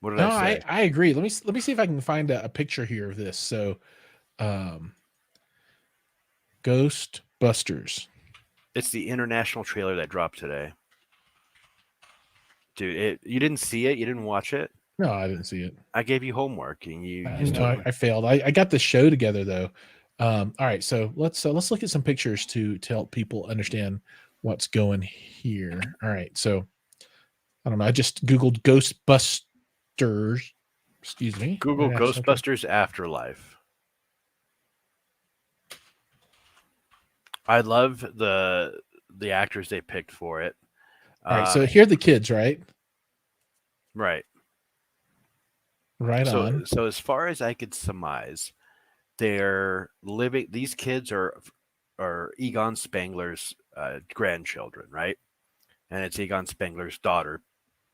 What did I say?
I agree. Let me see if I can find a picture here of this. So, Ghostbusters.
It's the international trailer that dropped today. Dude, you didn't see it? You didn't watch it?
No, I didn't see it.
I gave you homework, and you
No,
still.
I failed. I got the show together though. All right, so let's look at some pictures to help people understand what's going here. All right, so I don't know. I just googled Ghostbusters. Excuse me.
Google
International
Ghostbusters Afterlife. I love the actors they picked for it.
All right, so here are the kids, right?
Right.
Right on.
So as far as I could surmise, they're living. These kids are Egon Spengler's grandchildren, right? And it's Egon Spengler's daughter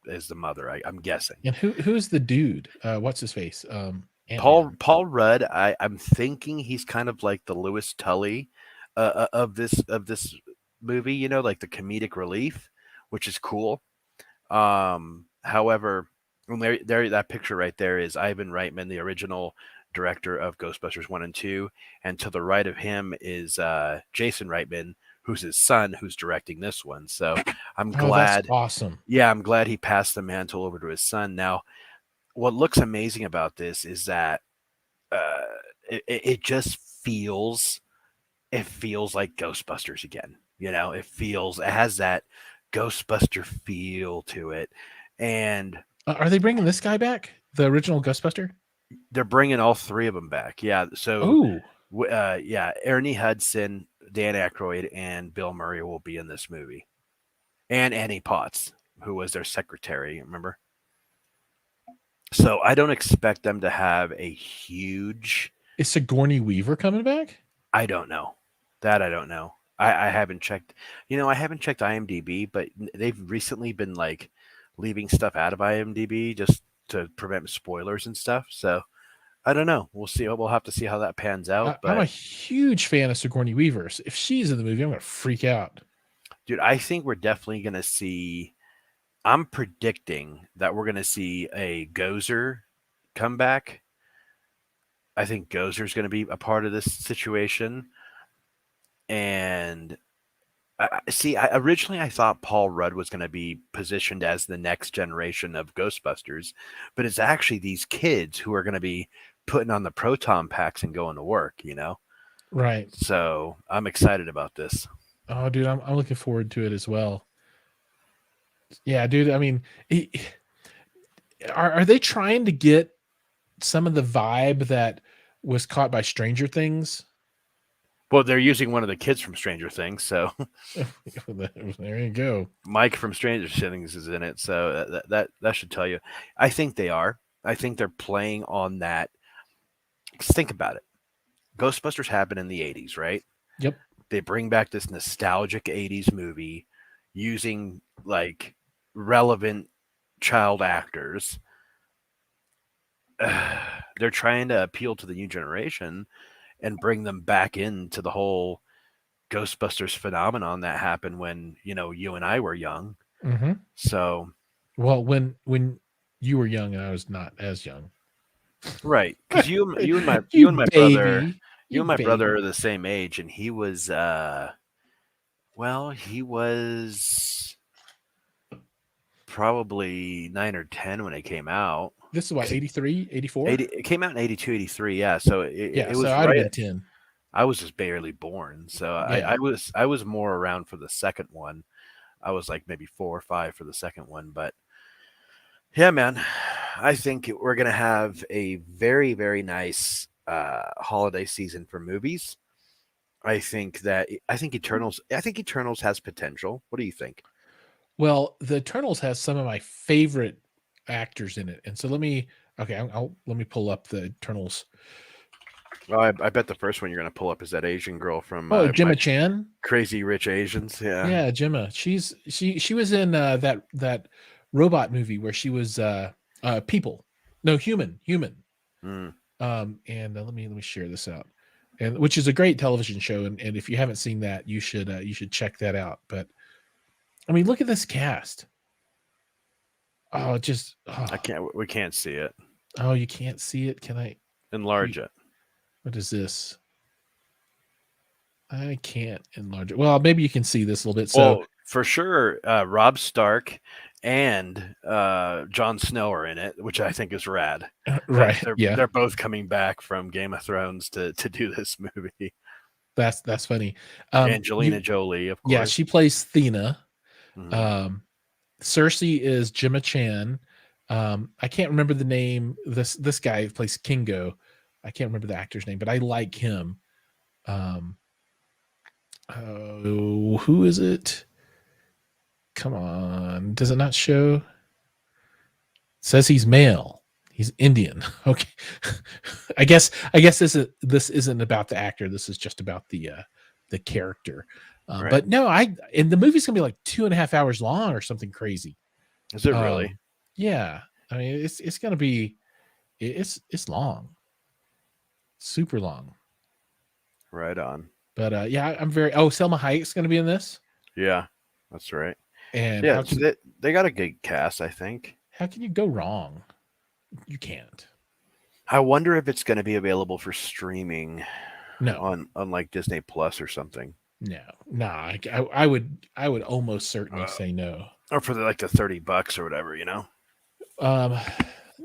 is the mother. I'm guessing.
And who's the dude? What's his face? Ant-Man.
Paul Rudd. I'm thinking he's kind of like the Lewis Tully of this movie. You know, like the comedic relief, which is cool. However, there that picture right there is Ivan Reitman, the original director of Ghostbusters 1 and 2, and to the right of him is Jason Reitman, who's his son, who's directing this one. So I'm glad.
That's awesome.
Yeah, I'm glad he passed the mantle over to his son. Now, what looks amazing about this is that it just feels like Ghostbusters again. You know, it has that Ghostbuster feel to it. And
Are they bringing this guy back? The original Ghostbuster?
they're bringing all three of them back. Yeah. So,
Oh,
yeah, Ernie Hudson, Dan Aykroyd, and Bill Murray will be in this movie, and Annie Potts, who was their secretary. Remember? So I don't expect them to have a huge.
is Sigourney Weaver coming back?
I don't know. That I don't know. I haven't checked. You know, I haven't checked IMDb, but they've recently been like leaving stuff out of IMDb just to prevent spoilers and stuff. So I don't know. We'll see. We'll have to see how that pans out.
I'm a
But
huge fan of Sigourney Weaver. So if she's in the movie, I'm going to freak out.
dude, I think we're definitely going to see. I'm predicting that we're going to see a Gozer come back. I think Gozer's going to be a part of this situation. And originally I thought Paul Rudd was going to be positioned as the next generation of Ghostbusters, but it's actually these kids who are going to be putting on the proton packs and going to work, you know?
Right.
So I'm excited about this.
Oh, dude, I'm looking forward to it as well. Yeah, dude. I mean, are they trying to get some of the vibe that was caught by Stranger Things?
Well, they're using one of the kids from Stranger Things, so
There you go.
Mike from Stranger Things is in it, so that should tell you. I think they are. I think they're playing on that. Just think about it. Ghostbusters happened in the 80s, right?
Yep.
They bring back this nostalgic 80s movie using like relevant child actors. They're trying to appeal to the new generation and bring them back into the whole Ghostbusters phenomenon that happened when, you know, you and I were young.
Mm-hmm.
So,
well, when you were young and I was not as young,
right? Because you and my
baby.
brother are the same age, and he was he was probably 9 or 10 when it came out.
This is what, 83, 84?
It came out in 82, 83. Yeah, so it was
so I'd
right.
have been 10.
I was just barely born, so
Yeah.
I was more around for the second one. I was like maybe 4 or 5 for the second one, but yeah, man, I think we're gonna have a very, very nice holiday season for movies. I think Eternals has potential. What do you think?
Well, the Eternals has some of my favorite actors in it, and so let me pull up the Eternals.
Well, I bet the first one you're going to pull up is that Asian girl from
Gemma Chan,
Crazy Rich Asians. Yeah,
Gemma. She was in that robot movie where she was human.
Mm.
And let me share this out, and which is a great television show, and if you haven't seen that, you should check that out. But I mean, look at this cast. Oh,
We can't see it.
Oh, you can't see it. Can I
enlarge it?
What is this? I can't enlarge it. Well, maybe you can see this a little bit. So
for sure, Rob Stark and Jon Snow are in it, which I think is rad.
Right. Yeah.
They're both coming back from Game of Thrones to do this movie.
That's funny.
Angelina Jolie, of course.
Yeah, she plays Thena.
Mhm.
Cersei is Gemma Chan. I can't remember the name. This guy who plays Kingo. I can't remember the actor's name, but I like him. Who is it? Come on. Does it not show? It says he's male. He's Indian. Okay. I guess this isn't about the actor. This is just about the character.
Right.
But no, and the movie's gonna be like 2.5 hours long or something crazy.
Is it really?
Yeah. I mean, it's gonna be it's long. Super long.
Right on.
But yeah, I'm very Selma Hayek's gonna be in this.
Yeah, that's right.
And
Yeah, they got a good cast, I think.
how can you go wrong? You can't.
I wonder if it's going to be available for streaming
No.
on like Disney Plus or something.
No. Nah. I would almost certainly say no.
Or for the $30 or whatever, you know?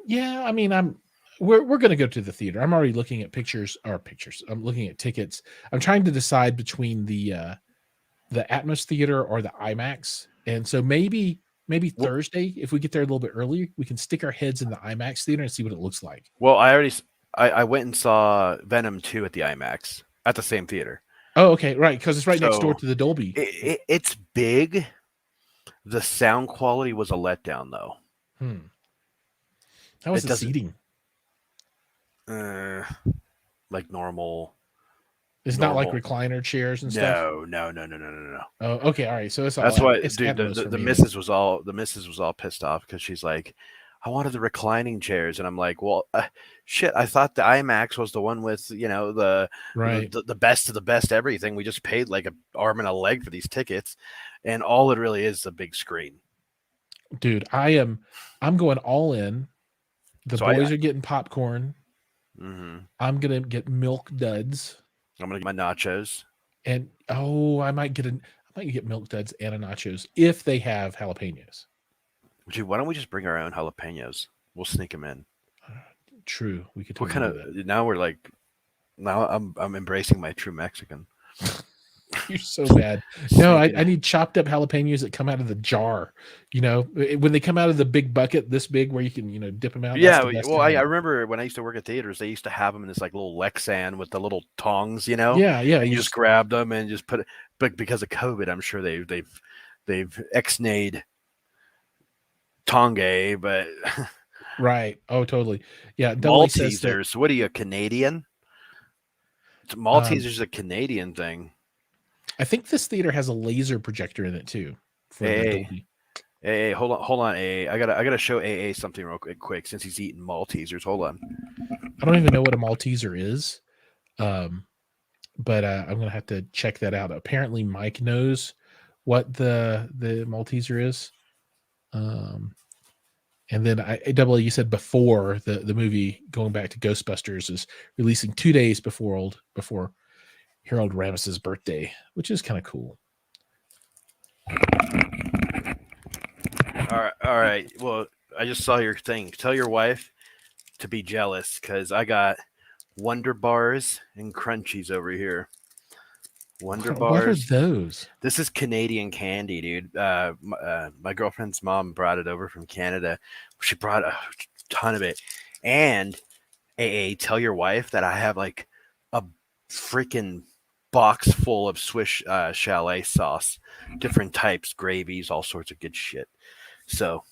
Yeah, I mean, we're gonna go to the theater. I'm already looking at pictures. I'm looking at tickets. I'm trying to decide between the Atmos Theater or the IMAX. And so maybe Thursday, if we get there a little bit earlier, we can stick our heads in the IMAX theater and see what it looks like.
Well, I went and saw Venom 2 at the IMAX at the same theater.
Oh, okay, right, because it's right next door to the Dolby.
It's big. The sound quality was a letdown, though.
How was the seating?
Like normal.
It's not like recliner chairs and stuff.
No.
Oh, okay, all right. So
that's why, dude. The missus was all pissed off because she's like, I wanted the reclining chairs, and I'm like, well, shit. I thought the IMAX was the one with the best of the best everything. We just paid like an arm and a leg for these tickets, and all it really is a big screen.
Dude, I'm going all in. The boys are getting popcorn.
Mm-hmm.
I'm gonna get milk duds.
I'm gonna get my nachos.
And I might get milk duds and a nachos if they have jalapenos.
Dude, why don't we just bring our own jalapenos? We'll sneak them in.
True, we could.
What kind of now I'm embracing my true Mexican.
You're so bad. No, I need chopped up jalapenos that come out of the jar. When they come out of the big bucket, this big, where you can dip them out.
Yeah, well, I remember when I used to work at theaters, they used to have them in this like little Lexan with the little tongs.
Yeah.
You just grab them and just put it. But because of COVID, I'm sure they've ex-nayed Tonge, but
right. Oh, totally. Yeah.
Maltesers. What are you, a Canadian? Maltesers a Canadian thing.
I think this theater has a laser projector in it too.
Hey, hold on. I gotta show AA something real quick since he's eating Maltesers. Hold on.
I don't even know what a Malteser is, but I'm gonna have to check that out. Apparently, Mike knows what the Malteser is. And then you said before the movie going back to Ghostbusters is releasing 2 days before Harold Ramis's birthday, which is kind of cool.
All right. Well, I just saw your thing. Tell your wife to be jealous because I got Wonder Bars and Crunchies over here. Wonder Bars.
What are those?
This is Canadian candy, dude. My girlfriend's mom brought it over from Canada. She brought a ton of it. And tell your wife that I have like a freaking box full of Swiss chalet sauce, different types, gravies, all sorts of good shit. So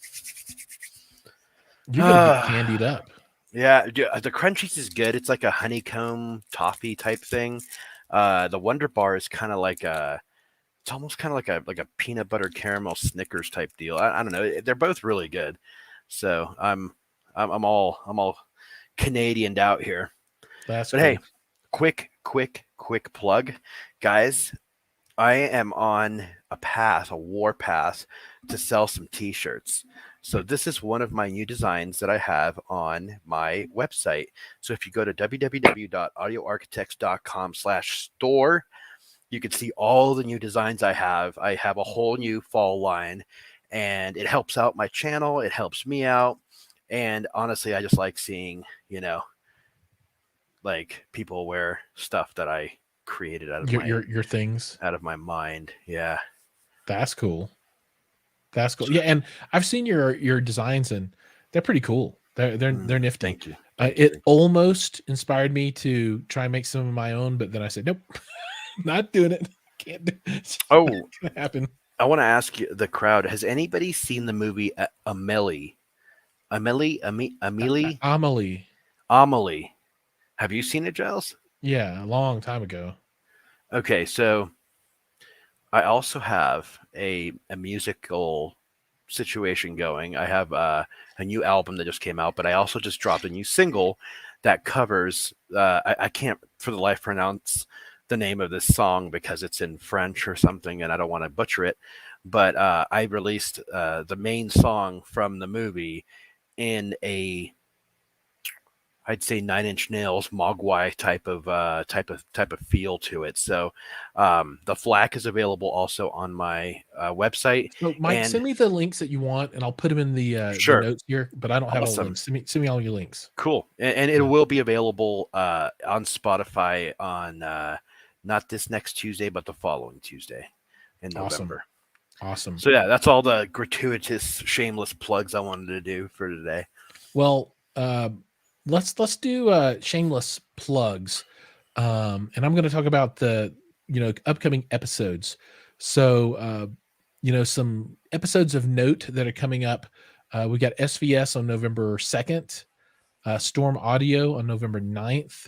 you're gonna get candied up.
Yeah, the Crunchies is good. It's like a honeycomb toffee type thing. The Wonder Bar is kind of like it's almost kind of like a peanut butter caramel Snickers type deal. I don't know. They're both really good. So I'm all Canadianed out here.
But
cool. Hey, quick plug, guys. I am on a war path to sell some t-shirts. So this is one of my new designs that I have on my website. So if you go to www.audioarchitects.com/store, you can see all the new designs I have. I have a whole new fall line, and it helps out my channel. It helps me out. And honestly, I just like seeing, like people wear stuff that I created out of
Your things.
out of my mind. Yeah.
That's cool. That's cool. Yeah, and I've seen your designs, and they're pretty cool. They're nifty.
Thank you.
It almost inspired me to try and make some of my own, but then I said, nope, not doing it. Can't do it. It's
Oh,
not gonna happen.
I want to ask you, the crowd, has anybody seen the movie Amelie? Amelie? Amelie. Have you seen it, Giles?
Yeah, a long time ago.
Okay, so I also have a musical situation going. I have a new album that just came out, but I also just dropped a new single that covers. I can't for the life pronounce the name of this song because it's in French or something, and I don't want to butcher it. But I released the main song from the movie in a, I'd say, 9 Inch Nails Mogwai type of feel to it. So the FLAC is available also on my website.
So, Mike,
and
send me the links that you want, and I'll put them in the
Sure.
notes here. But I don't have all the
Awesome.
links. Send me all your links.
Cool. And it will be available on Spotify on not this next Tuesday, but the following Tuesday in November.
Awesome.
So yeah, that's all the gratuitous, shameless plugs I wanted to do for today.
Well, let's do shameless plugs, and I'm going to talk about the upcoming episodes. So some episodes of note that are coming up. We got SVS on November 2nd, Storm Audio on November 9th.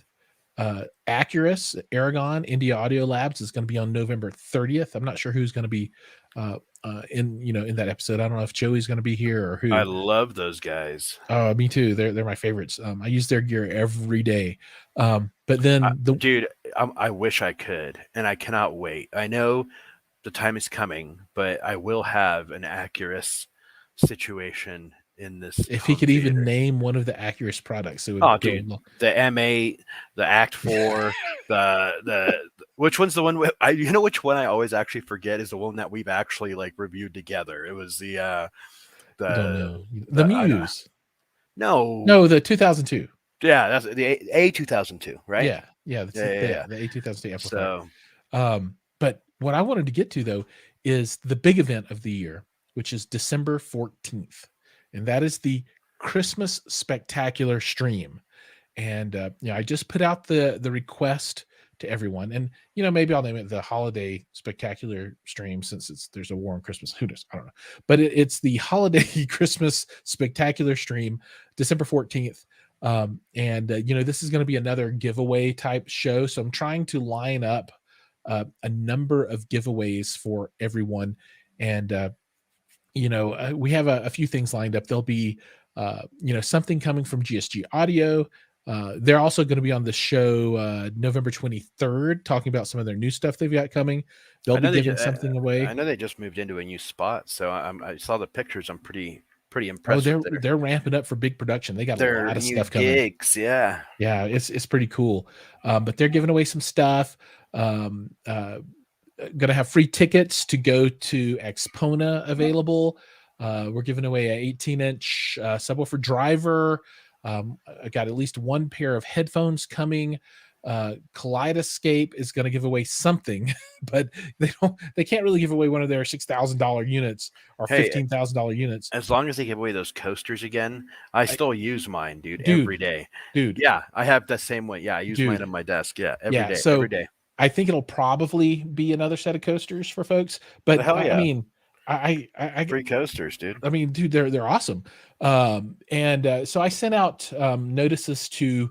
Accurus, Aragon, India Audio Labs is going to be on November 30th. I'm not sure who's going to be in that episode. I don't know if Joey's going to be here or who.
I love those guys.
Oh, me too. They're my favorites. I use their gear every day. But then
dude, I wish I could, and I cannot wait. I know the time is coming, but I will have an Accurus situation in this.
If he could even name one of the Accurus products, it would
dude, the M8, the Act 4, the which one's the one which one I always actually forget is the one that we've actually like reviewed together. It was the Muse. No,
the 2002.
Yeah, that's the A2002, right?
Yeah, the A2002 amplifier.
So,
but what I wanted to get to though is the big event of the year, which is December 14th. And that is the Christmas Spectacular stream. And I just put out the request to everyone. And maybe I'll name it the Holiday Spectacular stream since there's a war on Christmas. Who knows? I don't know. But it's the Holiday Christmas Spectacular stream, December 14th. This is going to be another giveaway type show. So I'm trying to line up a number of giveaways for everyone. And we have a few things lined up. There'll be, something coming from GSG Audio. They're also going to be on the show November 23rd, talking about some of their new stuff they've got coming. They'll be giving something away.
I know they just moved into a new spot, so I saw the pictures. I'm pretty impressed.
Oh, they're ramping up for big production. They got a lot of stuff coming.
Gigs, yeah,
it's pretty cool. But they're giving away some stuff. Going to have free tickets to go to Expona available. We're giving away a 18-inch subwoofer driver. I got at least one pair of headphones coming. Kaleidoscape is going to give away something, but they can't really give away one of their $6,000 units or $15,000 units.
As long as they give away those coasters again, I still use mine, dude, every day.
Dude.
Yeah, I have the same way. Yeah, I use mine on my desk. Yeah, every day.
So
every day.
I think it'll probably be another set of coasters for folks, but I mean, I
free coasters, dude.
I mean, dude, they're awesome. So I sent out notices to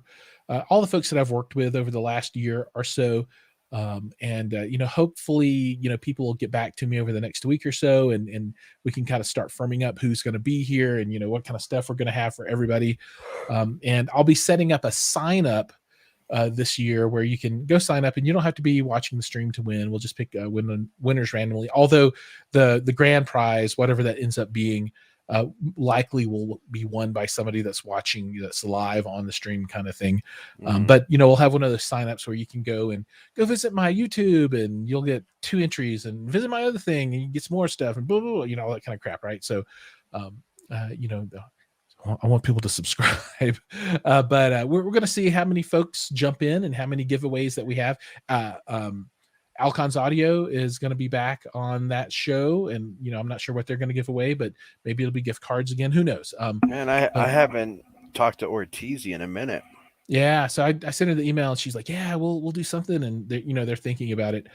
all the folks that I've worked with over the last year or so. Hopefully, people will get back to me over the next week or so, and we can kind of start firming up who's going to be here and, what kind of stuff we're going to have for everybody. And I'll be setting up a sign up this year where you can go sign up and you don't have to be watching the stream to win. We'll just pick winners randomly. Although the grand prize, whatever that ends up being, likely will be won by somebody that's watching, that's live on the stream kind of thing.
Mhm.
But we'll have one of those signups where you can go visit my YouTube and you'll get 2 entries, and visit my other thing and you get some more stuff and blah, blah, blah, all that kind of crap, right? So, I want people to subscribe, but we're going to see how many folks jump in and how many giveaways that we have. Alcon's Audio is going to be back on that show, and I'm not sure what they're going to give away, but maybe it'll be gift cards again. Who knows?
Man, I haven't talked to Ortiz in a minute.
Yeah, so I sent her the email, and she's like, "Yeah, we'll do something," and they're thinking about it.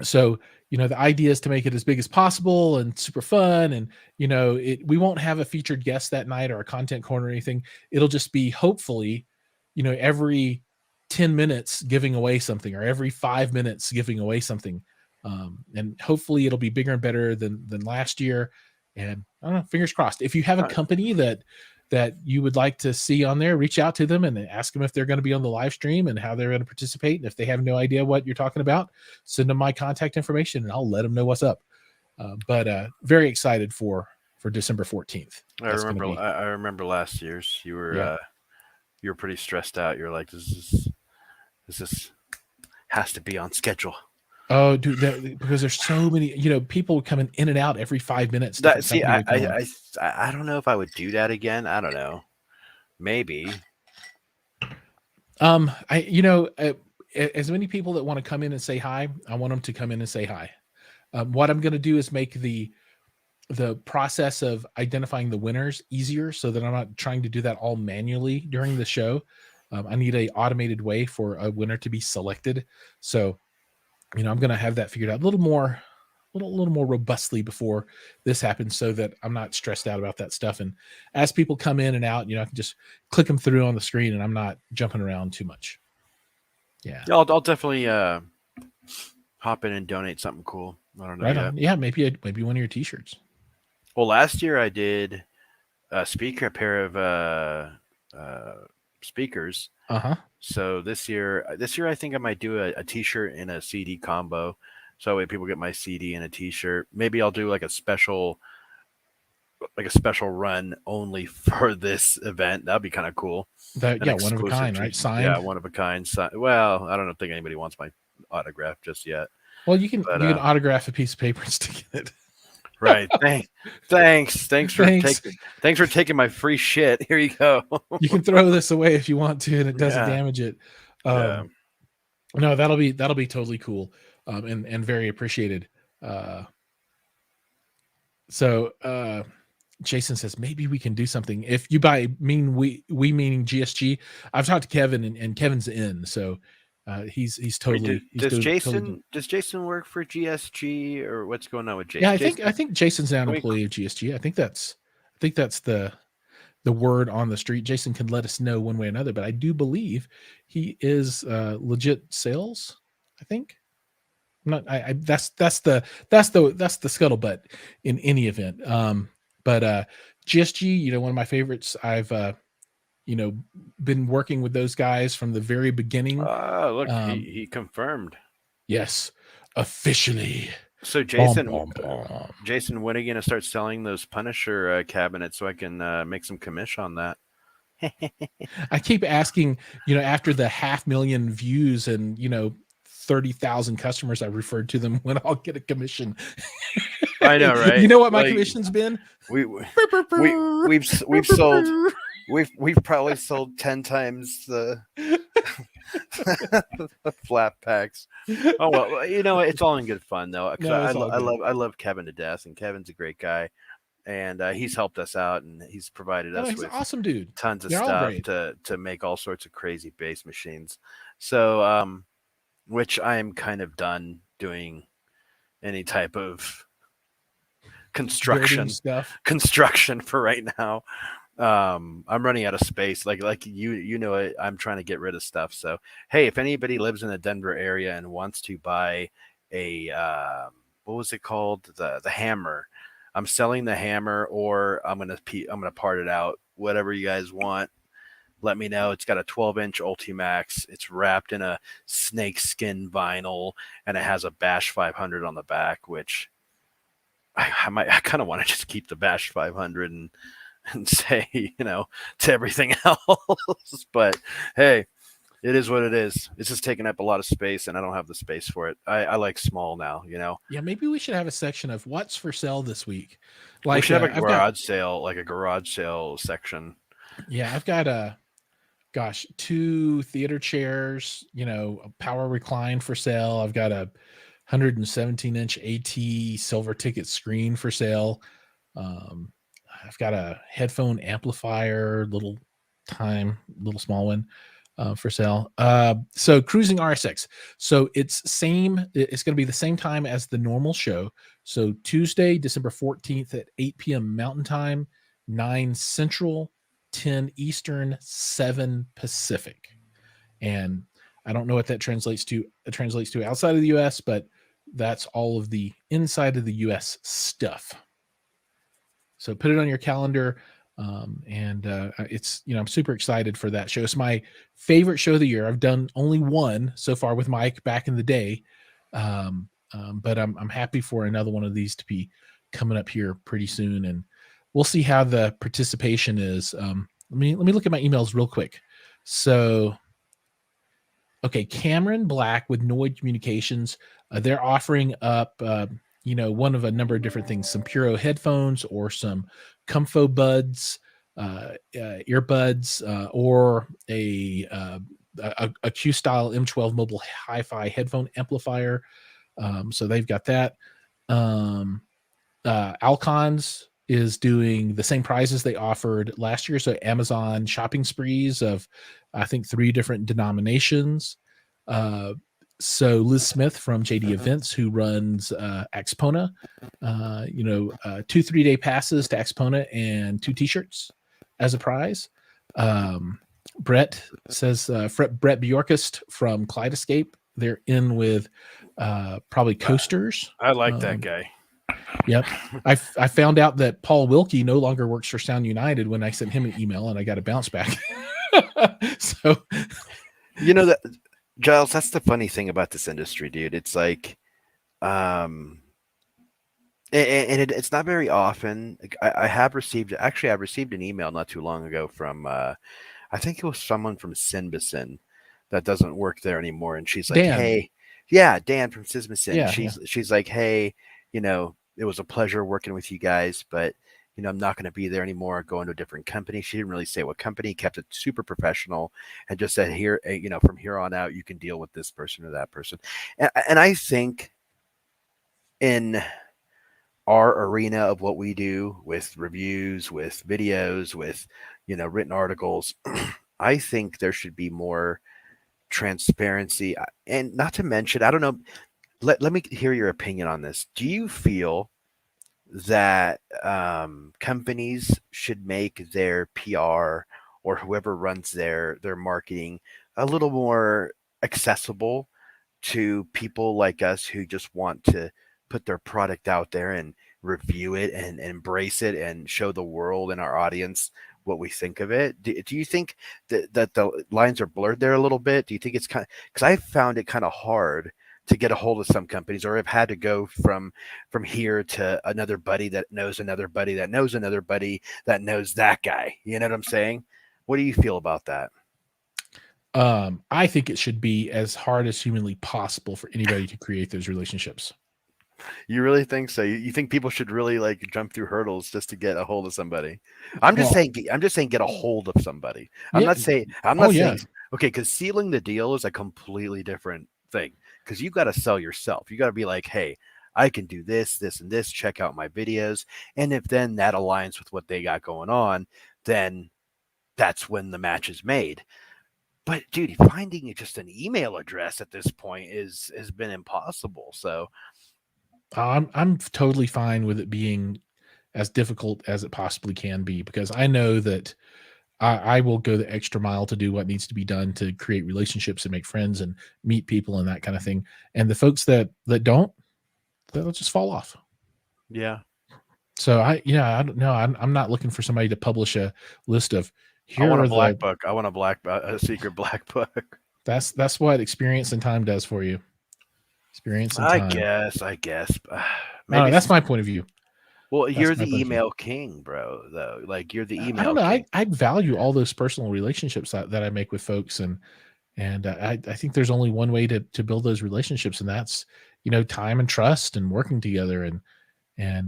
So the idea is to make it as big as possible and super fun, and we won't have a featured guest that night or a content corner or anything. It'll just be, hopefully, every 10 minutes giving away something, or every 5 minutes giving away something, and hopefully it'll be bigger and better than last year. And I don't know, fingers crossed. If you have a company that you would like to see on there, reach out to them and ask them if they're going to be on the live stream and how they're going to participate. And if they have no idea what you're talking about, send them my contact information and I'll let them know what's up. But very excited for December 14th.
I remember last year's. You were you were pretty stressed out. You're like, this has to be on schedule.
Oh, dude, because there's so many, people coming in and out every 5 minutes.
I don't know if I would do that again. I don't know. Maybe.
As many people that want to come in and say hi, I want them to come in and say hi. What I'm going to do is make the process of identifying the winners easier, so that I'm not trying to do that all manually during the show. I need a automated way for a winner to be selected. So, I'm going to have that figured out a little more robustly before this happens, so that I'm not stressed out about that stuff. And as people come in and out, I can just click them through on the screen, and I'm not jumping around too much. Yeah,
I'll definitely hop in and donate something cool. I don't know.
Right on. Yeah, maybe one of your T-shirts.
Well, last year I did a pair of speakers. So this year I think I might do a T-shirt and a CD combo, so that way people get my CD and a T-shirt. Maybe I'll do like a special run only for this event. That'd be kind of cool.
One of a kind, right? Signed.
Yeah, one of a kind. Well, I don't think anybody wants my autograph just yet.
Well, you can autograph a piece of paper and stick in it.
Right. Thanks for taking my free shit. Here you go.
You can throw this away if you want to, and it doesn't damage it. No, that'll be totally cool, and very appreciated. So Jason says maybe we can do something. If you we meaning GSG. I've talked to Kevin, and Kevin's in, so he's totally.
Does Jason work for GSG, or what's going on with Jason?
Yeah, I think Jason's now an employee of GSG. I think that's the word on the street. Jason can let us know one way or another, but I do believe he is legit sales. I think. I'm not. That's the scuttlebutt in any event. But GSG, one of my favorites. I've been working with those guys from the very beginning.
Look, he confirmed.
Yes, officially.
So Jason, when are you gonna start selling those Punisher cabinets so I can make some commission on that?
I keep asking, after the 500,000 views and 30,000 customers I referred to them, when I'll get a commission.
I know, right?
You know what my commission's been?
We've sold. We've probably sold 10 times the flat packs. Oh well, it's all in good fun though. I love Kevin to death, and Kevin's a great guy, and he's helped us out, and he's provided us with
an awesome dude.
Tons of stuff to make all sorts of crazy base machines. So, which I am kind of done doing any type of construction for right now. I'm running out of space. Like I'm trying to get rid of stuff. So, hey, if anybody lives in the Denver area and wants to buy a, what was it called? The hammer. I'm selling the hammer, or I'm going to part it out. Whatever you guys want, let me know. It's got a 12-inch Ultimax. It's wrapped in a snake skin vinyl, and it has a Bash 500 on the back, which I kind of want to just keep the Bash 500 and say, to everything else. But hey, it is what it is. It's just taking up a lot of space, and I don't have the space for it. I like small now,
Yeah, maybe we should have a section of what's for sale this week.
We should have a garage sale, like a garage sale section.
Yeah, I've got 2 theater chairs, a power recline for sale. I've got a 117-inch AT silver ticket screen for sale. I've got a headphone amplifier, little small one, for sale. So Cruising RSX. So it's going to be the same time as the normal show. So Tuesday, December 14th at 8 p.m. Mountain Time, 9 Central, 10 Eastern, 7 Pacific. And I don't know what that translates to. It translates to outside of the US, but that's all of the inside of the US stuff. So put it on your calendar. And it's, I'm super excited for that show. It's my favorite show of the year. I've done only one so far with Mike back in the day. But I'm happy for another one of these to be coming up here pretty soon. And we'll see how the participation is. Let me look at my emails real quick. So, okay, Cameron Black with Noid Communications, they're offering up, one of a number of different things, some Puro headphones or some Comfo Buds, earbuds, or a Q-Style M12 mobile hi-fi headphone amplifier. So they've got that. Alcons is doing the same prizes they offered last year. So Amazon shopping sprees of, I think, 3 different denominations. So Liz Smith from JD Events, who runs Axpona, 2 3-day passes to Axpona and 2 t-shirts as a prize. Brett says, Brett Bjorkist from Kaleidoscape, they're in with probably coasters.
I like that guy.
Yep. I found out that Paul Wilkie no longer works for Sound United when I sent him an email, and I got a bounce back. So,
that, Jiles, that's the funny thing about this industry, dude. It's like, it's not very often. I've received an email not too long ago from, I think it was someone from Sinbison that doesn't work there anymore. And she's like,
Dan.
hey, yeah, Dan from Sinbison.
Yeah,
she's like, hey, it was a pleasure working with you guys, but I'm not going to be there anymore. Going to a different company. She didn't really say what company, kept it super professional, and just said, here, from here on out, you can deal with this person or that person. And I think in our arena of what we do with reviews, with videos, with, written articles, I think there should be more transparency. And not to mention, I don't know, let me hear your opinion on this. Do you feel that companies should make their PR or whoever runs their marketing a little more accessible to people like us who just want to put their product out there and review it and embrace it and show the world and our audience what we think of it? Do you think that the lines are blurred there a little bit? Do you think it's kind of, because I found it kind of hard to get a hold of some companies, or have had to go from here to another buddy that knows another buddy that knows another buddy that knows that guy. You know what I'm saying? What do you feel about that?
I think it should be as hard as humanly possible for anybody to create those relationships.
You really think so? You think people should really like jump through hurdles just to get a hold of somebody? I'm just saying get a hold of somebody. I'm not saying okay, because sealing the deal is a completely different thing. Because you got to sell yourself. You got to be like, hey, I can do this, this, and this. Check out my videos. And if then that aligns with what they got going on, then that's when the match is made. But dude, finding just an email address at this point has been impossible. So
I'm totally fine with it being as difficult as it possibly can be, because I know that I will go the extra mile to do what needs to be done to create relationships and make friends and meet people and that kind of thing. And the folks that don't, they'll just fall off.
Yeah.
So I don't know. I'm not looking for somebody to publish a list of
I want a black book. I want a secret black book.
That's what experience and time does for you. Experience and time.
I guess.
Maybe that's my point of view.
Well, you're
my
the
pleasure.
email king, bro. Though, like you're the
I
email
don't know.
king.
I value all those personal relationships that I make with folks, and I think there's only one way to build those relationships, and that's time and trust and working together, and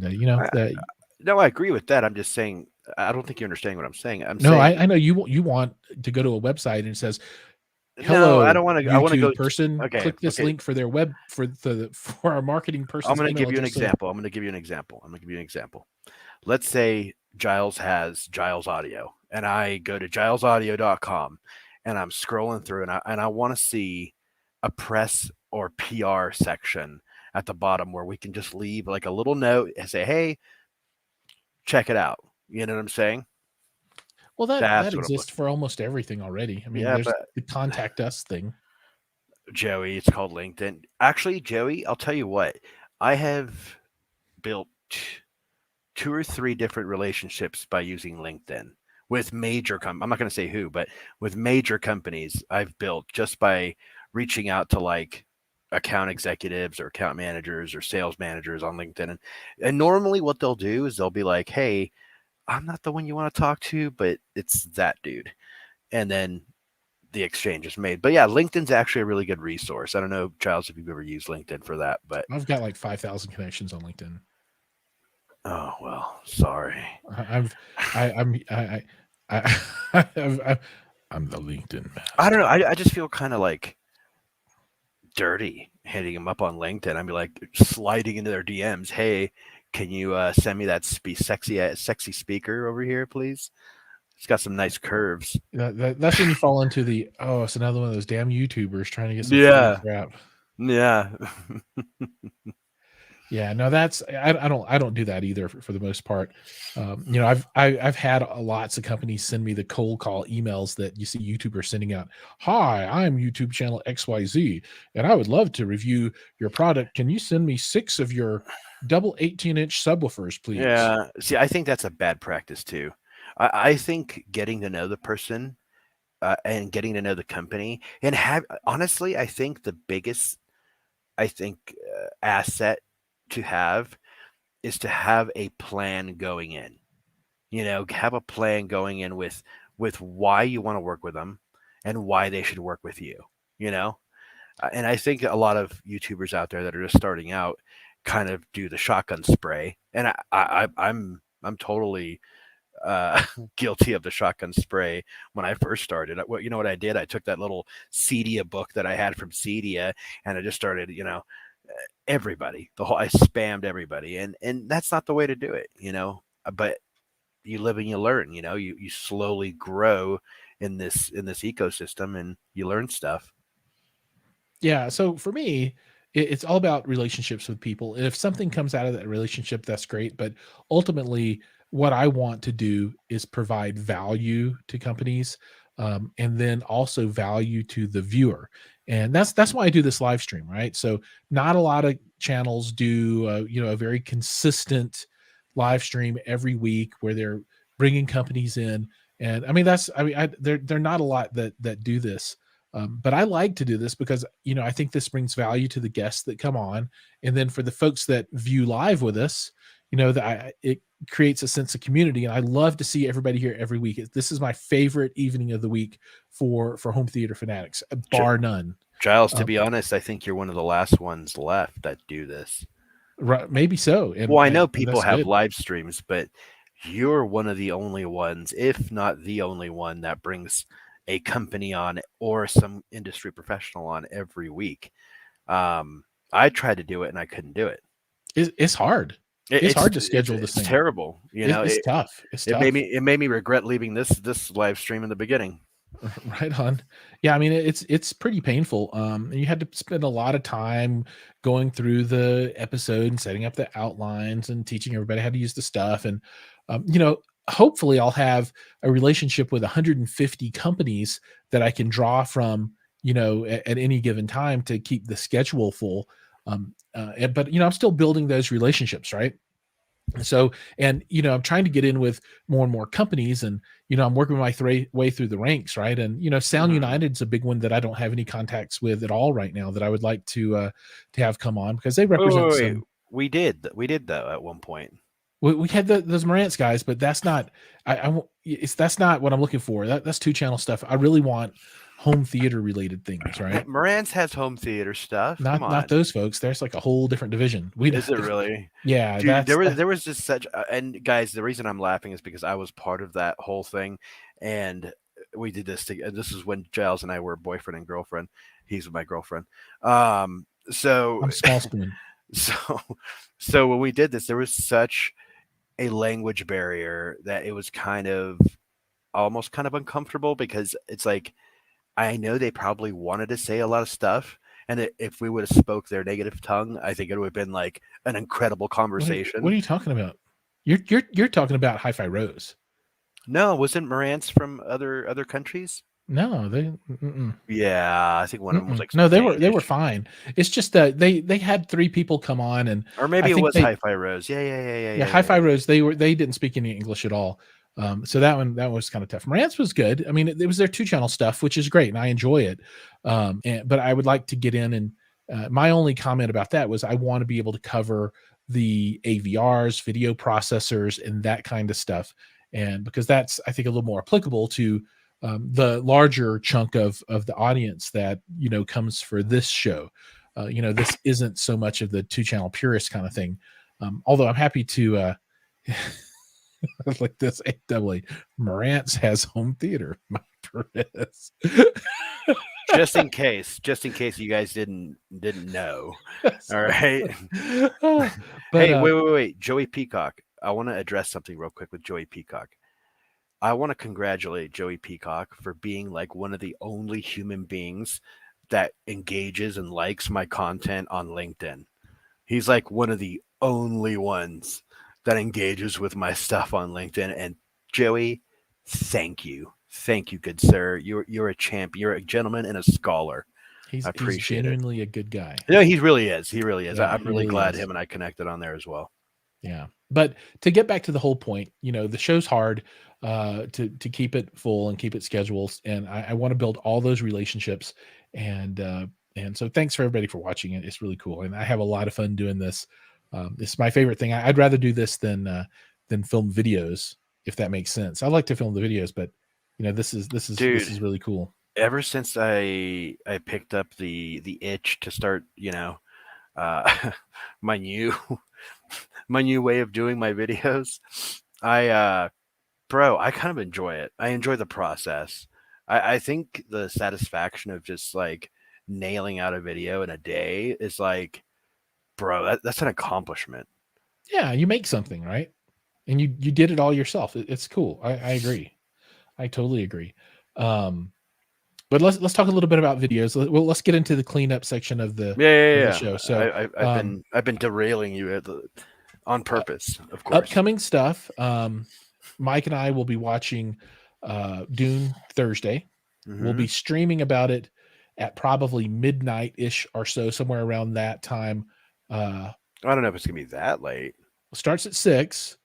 I,
that.
no, I agree with that. I'm just saying. I don't think you're understanding what I'm saying. I'm
No,
saying
I know you want to go to a website and it says,
no. I
"Hello,
don't want to. I want to go.
YouTube person,
Okay,
click this
okay.
link for their web for our marketing
I'm
person's
going to
email
give you an
address." So,
example. I'm going to give you an example. Let's say Jiles has Jiles Audio, and I go to jilesaudio.com, and I'm scrolling through, and I want to see a press or PR section at the bottom where we can just leave like a little note and say, "Hey, check it out." You know what I'm saying?
well, that
That's what I'm
exists
looking.
for almost everything already. I mean,
Yeah,
there's
but
the contact us thing.
Joey, it's called LinkedIn. Actually, Joey, I'll tell you what. I have built two or three different relationships by using LinkedIn with major I'm not going to say who, but with major companies I've built just by reaching out to like account executives or account managers or sales managers on LinkedIn. And normally what they'll do is they'll be like, "Hey, I'm not the one you want to talk to, but it's that dude." And then the exchange is made. But yeah, LinkedIn's actually a really good resource. I don't know, Giles, if you've ever used LinkedIn for that, but
I've got like 5,000 connections on LinkedIn.
oh well, sorry.
I've I, I'm I, I'm the LinkedIn master.
I don't know. I just feel kind of like dirty hitting them up on LinkedIn. I'd be like sliding into their DMs. "Hey, can you send me that sexy speaker over here, please? It's got some nice curves."
That's when you fall into it's another one of those damn YouTubers trying to get some free
Yeah,
crap.
yeah.
Yeah, no, I don't do that either for the most part. I've had lots of companies send me the cold call emails that you see YouTubers sending out. "Hi, I'm YouTube channel XYZ, and I would love to review your product. Can you send me 6 of your double 18-inch subwoofers, please?"
Yeah. See, I think that's a bad practice too. I think getting to know the person and getting to know the company and have honestly, I think the biggest asset to have is to have a plan going in. Have a plan going in with why you want to work with them and why they should work with you. You know, and I think a lot of YouTubers out there that are just starting out kind of do the shotgun spray, and I'm totally guilty of the shotgun spray when I first started. You know what I did? I took that little Cedia book that I had from Cedia, and I just started, everybody. I spammed everybody, and that's not the way to do it, But you live and you learn. You slowly grow in this ecosystem, and you learn stuff.
Yeah, so for me, it's all about relationships with people. And if something comes out of that relationship, that's great. But ultimately, what I want to do is provide value to companies, and then also value to the viewer. And that's why I do this live stream, right? So not a lot of channels do, a very consistent live stream every week where they're bringing companies in. And I mean, they're not a lot that do this. But I like to do this because I think this brings value to the guests that come on, and then for the folks that view live with us, it creates a sense of community, and I love to see everybody here every week. This is my favorite evening of the week for home theater fanatics, bar none.
Giles, to
Um,
be honest, I think you're one of the last ones left that do this.
right, maybe so,
Well, I know
and
people
that's
have
good.
live streams, but you're one of the only ones, if not the only one, that brings a company on or some industry professional on every week. I tried to do it and I couldn't do it.
It's hard. It's hard to schedule this
It's
thing.
terrible.
It's tough. It's
It made
tough.
me regret leaving this live stream in the beginning.
Right on. Yeah, I mean it's pretty painful. And you had to spend a lot of time going through the episode and setting up the outlines and teaching everybody how to use the stuff. And hopefully I'll have a relationship with 150 companies that I can draw from, at any given time to keep the schedule full. But I'm still building those relationships, right? So, and I'm trying to get in with more and more companies, and I'm working my way through the ranks, right? And Sound United's a big one that I don't have any contacts with at all right now that I would like to have come on because they represent
Wait.
some.
We did though at one point.
We had those Marantz guys, but that's not. That's not what I'm looking for. That's 2-channel stuff. I really want home theater related things, right?
Marantz has home theater stuff. Come
Not
on.
those folks. There's like a whole different division.
Is it really?
Yeah,
Dude, there was just such and guys, the reason I'm laughing is because I was part of that whole thing, and we did this together. This is when Jiles and I were boyfriend and girlfriend. He's my girlfriend. So
I'm small spoon.
so when we did this, there was such a language barrier that it was kind of almost kind of uncomfortable because it's like I know they probably wanted to say a lot of stuff, and if we would have spoke their negative tongue, I think it would have been like an incredible conversation.
What are you talking about? You're talking about Hi-Fi Rose.
No, wasn't Marantz from other countries?
No, they.
Yeah, I think one of them was like
no, they were
Danish.
fine. It's just that they had 3 people come on, and
Or maybe
I
it
think
was Hi-Fi Rose. Yeah.
Hi-Fi Rose. They didn't speak any English at all. So that was kind of tough. Marantz was good. I mean, it was their 2-channel stuff, which is great, and I enjoy it. But I would like to get in, and my only comment about that was I want to be able to cover the AVRs, video processors, and that kind of stuff, and because that's I think a little more applicable to the larger chunk of the audience that comes for this show. This isn't so much of the 2-channel purist kind of thing. Although I'm happy to like this AW Marantz has home theater. My Chris.
just in case you guys didn't know. All right.
But,
hey, wait. Joey Peacock. I want to address something real quick with Joey Peacock. I want to congratulate Joey Peacock for being like one of the only human beings that engages and likes my content on LinkedIn. He's like one of the only ones that engages with my stuff on LinkedIn. And Joey, thank you, good sir. You're a champ. You're a gentleman and a scholar.
He's
appreciate
genuinely a good guy.
No, he really is. He really is.
Yeah,
I'm really glad
is.
him and I connected on there as well.
Yeah, but to get back to the whole point, the show's hard to keep it full and keep it scheduled, and I want to build all those relationships, and so thanks for everybody for watching it. It's really cool, and I have a lot of fun doing this. It's my favorite thing. I'd rather do this than film videos, if that makes sense. I like to film the videos, but this is really cool.
Ever since I picked up the itch to start, my new way of doing my videos, I kind of enjoy it. I enjoy the process. I think the satisfaction of just like nailing out a video in a day is like, bro, that's an accomplishment.
Yeah, you make something, right? And you did it all yourself. It's cool. I agree. I totally agree. But let's talk a little bit about videos. Let's get into the cleanup section of the, the show. So
I've been derailing you on purpose, of course.
Upcoming stuff. Mike and I will be watching Dune Thursday. Mm-hmm. We'll be streaming about it at probably midnight-ish or so, somewhere around that time.
I don't know if it's gonna be that late.
It starts at 6,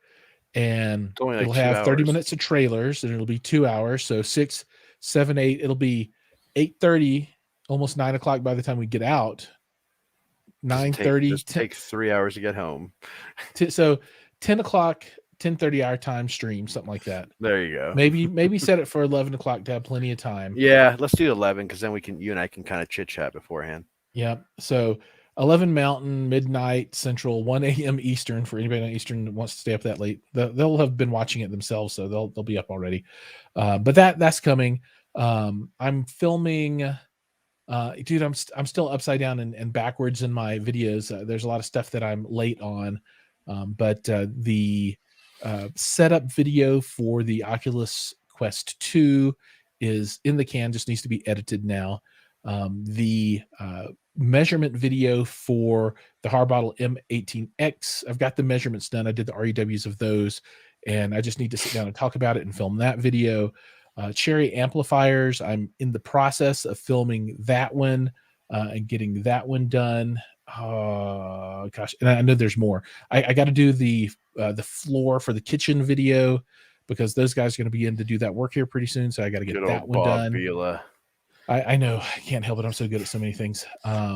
and like it'll have 30 minutes of trailers, and it'll be 2 hours. So 6, 7, 8. It'll be 8:30, almost 9 o'clock by the time we get out. 9:30.
Takes 3 hours to get home.
So 10 o'clock, 10:30 our time stream, something like that.
There you go.
Maybe set it for 11 o'clock to have plenty of time.
Yeah, let's do 11 because then you and I can kind of chit chat beforehand.
Yeah. So 11 Mountain, midnight Central, 1 a.m. Eastern for anybody on Eastern that wants to stay up that late. They'll have been watching it themselves, so they'll be up already. But that's coming. I'm filming. Dude, I'm still upside down and backwards in my videos. There's a lot of stuff that I'm late on, but the setup video for the Oculus Quest 2 is in the can, just needs to be edited now. The measurement video for the Harbottle M18X, I've got the measurements done. I did the REWs of those, and I just need to sit down and talk about it and film that video. Cherry amplifiers, I'm in the process of filming that one and getting that one done. Oh gosh, and I know there's more. I got to do the floor for the kitchen video because those guys are going to be in to do that work here pretty soon. So I got to get that one done.
Vila.
I know, I can't help it. I'm so good at so many things.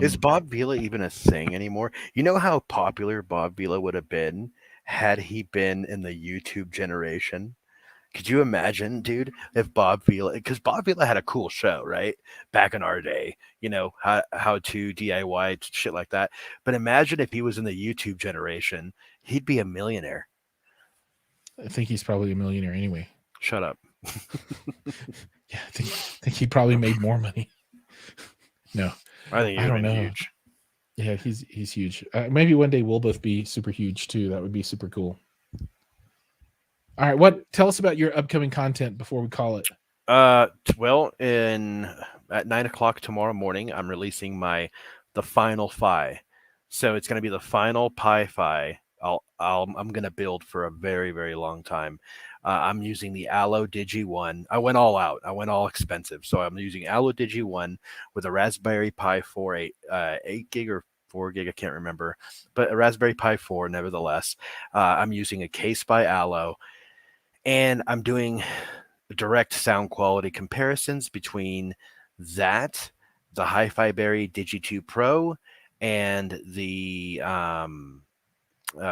Is Bob Vila even a thing anymore? You know how popular Bob Vila would have been had he been in the YouTube generation. Could you imagine, dude, if Bob Vila, because Bob Vila had a cool show, right? Back in our day, how to DIY shit like that. But imagine if he was in the YouTube generation, he'd be a millionaire.
I think he's probably a millionaire anyway.
Shut up.
Yeah, I think he probably made more money. No,
I think
I don't know.
huge.
Yeah, he's huge. Maybe one day we'll both be super huge too. That would be super cool. All right, tell us about your upcoming content before we call it.
Well, at 9:00 tomorrow morning, I'm releasing the final Phi. So it's going to be the final Phi. I'm going to build for a very, very long time. I'm using the Allo Digi 1. I went all out. I went all expensive. So I'm using Allo Digi 1 with a Raspberry Pi 4, 8 gig or 4 gig, I can't remember, but a Raspberry Pi 4 nevertheless. I'm using a case by Allo, and I'm doing direct sound quality comparisons between that, the Hi-Fi Berry Digi 2 Pro, and the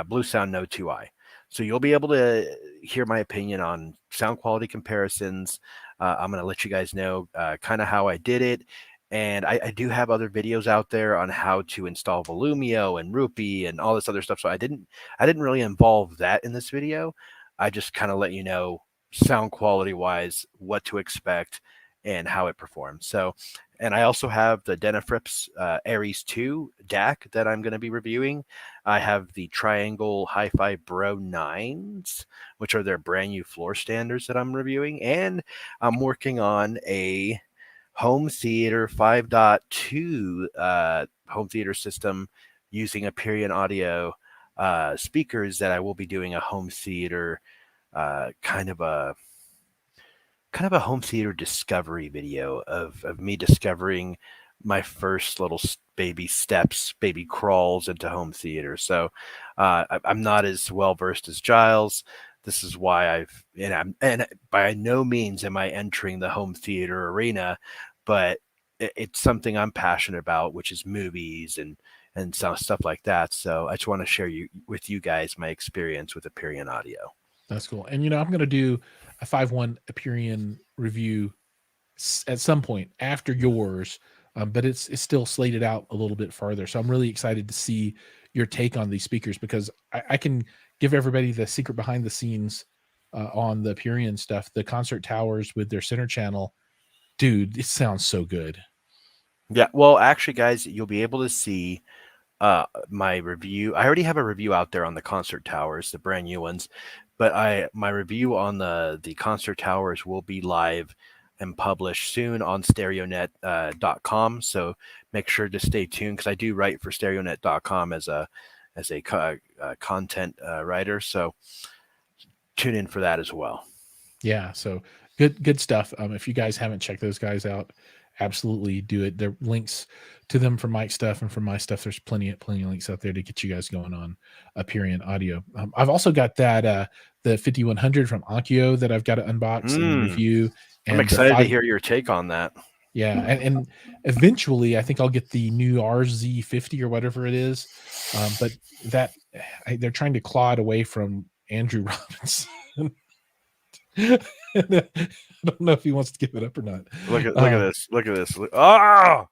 Blue Sound Node 2i. So you'll be able to hear my opinion on sound quality comparisons. I'm going to let you guys know kind of how I did it. And I do have other videos out there on how to install Volumio and Rupee and all this other stuff. So I didn't really involve that in this video. I just kind of let you know sound quality wise what to expect and how it performs. So, and I also have the Denafrips Aries 2 DAC that I'm going to be reviewing. I have the Triangle Hi-Fi Bro 9s, which are their brand new floor standards that I'm reviewing. And I'm working on a home theater 5.2 home theater system using Aperion Audio speakers that I will be doing a home theater kind of a home theater discovery video of me discovering my first little baby steps, baby crawls into home theater. So I'm not as well versed as Jiles. This is why and by no means am I entering the home theater arena, but it's something I'm passionate about, which is movies and some stuff like that. So I just want to share with you guys my experience with Aperion Audio.
That's cool. And I'm going to do a 5.1 Aperion review at some point after yours, but it's still slated out a little bit farther. So I'm really excited to see your take on these speakers, because I can give everybody the secret behind the scenes on the Aperion stuff. The concert towers with their center channel, dude, it sounds so good.
Yeah, well, actually, guys, you'll be able to see my review. I already have a review out there on the concert towers, the brand new ones, but my review on the concert towers will be live and published soon on stereonet.com. So make sure to stay tuned, because I do write for stereonet.com as a content writer. So tune in for that as well.
Yeah, so good stuff. If you guys haven't checked those guys out, absolutely do it. There are links to them for Mike's stuff and for my stuff. There's plenty of links out there to get you guys going on Aperion Audio. I've also got that the 5100 from Onkyo that I've got to unbox and review. And
I'm excited to hear your take on that.
Yeah, and eventually I think I'll get the new RZ50 or whatever it is. But they're trying to claw it away from Andrew Robinson. I don't know if he wants to give it up or not.
Look at this. Look at this. Oh,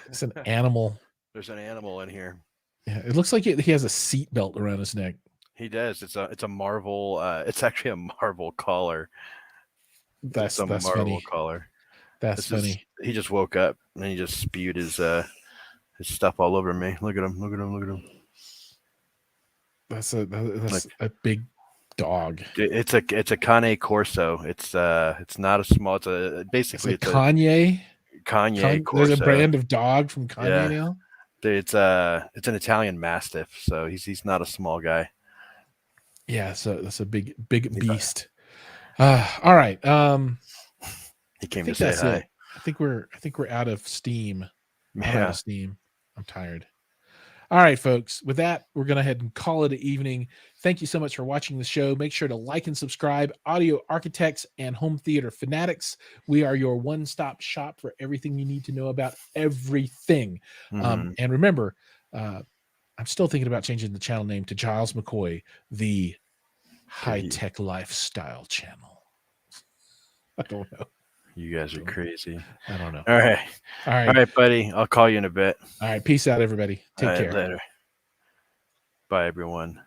it's an animal.
There's an animal in here.
Yeah, it looks like he has a seat belt around his neck.
He does. It's a Marvel. It's actually a Marvel collar.
That's
Marvel
funny.
collar.
That's funny.
He just woke up and he just spewed his stuff all over me. Look at him. Look at him. Look at him.
That's a big dog.
It's a Kanye Corso. It's not a small. It's a
Kanye.
Corso.
There's a brand of dog from Kanye now.
It's an Italian Mastiff, so he's not a small guy.
Yeah, so that's a big beast. All right.
He came to say hi.
I think we're out of steam.
Yeah.
I'm out of steam. I'm tired. All right, folks. With that, we're going to head and call it an evening. Thank you so much for watching the show. Make sure to like and subscribe. Audio Architects and Home Theater Fanatics. We are your one-stop shop for everything you need to know about everything. And remember, I'm I'm still thinking about changing the channel name to Jiles McCoy, the High Tech Lifestyle Channel. I don't know.
You guys are crazy.
I don't know.
All right.
All right.
All right, buddy. I'll call you in a bit.
All right. Peace out, everybody. Take care.
Later. Bye, everyone.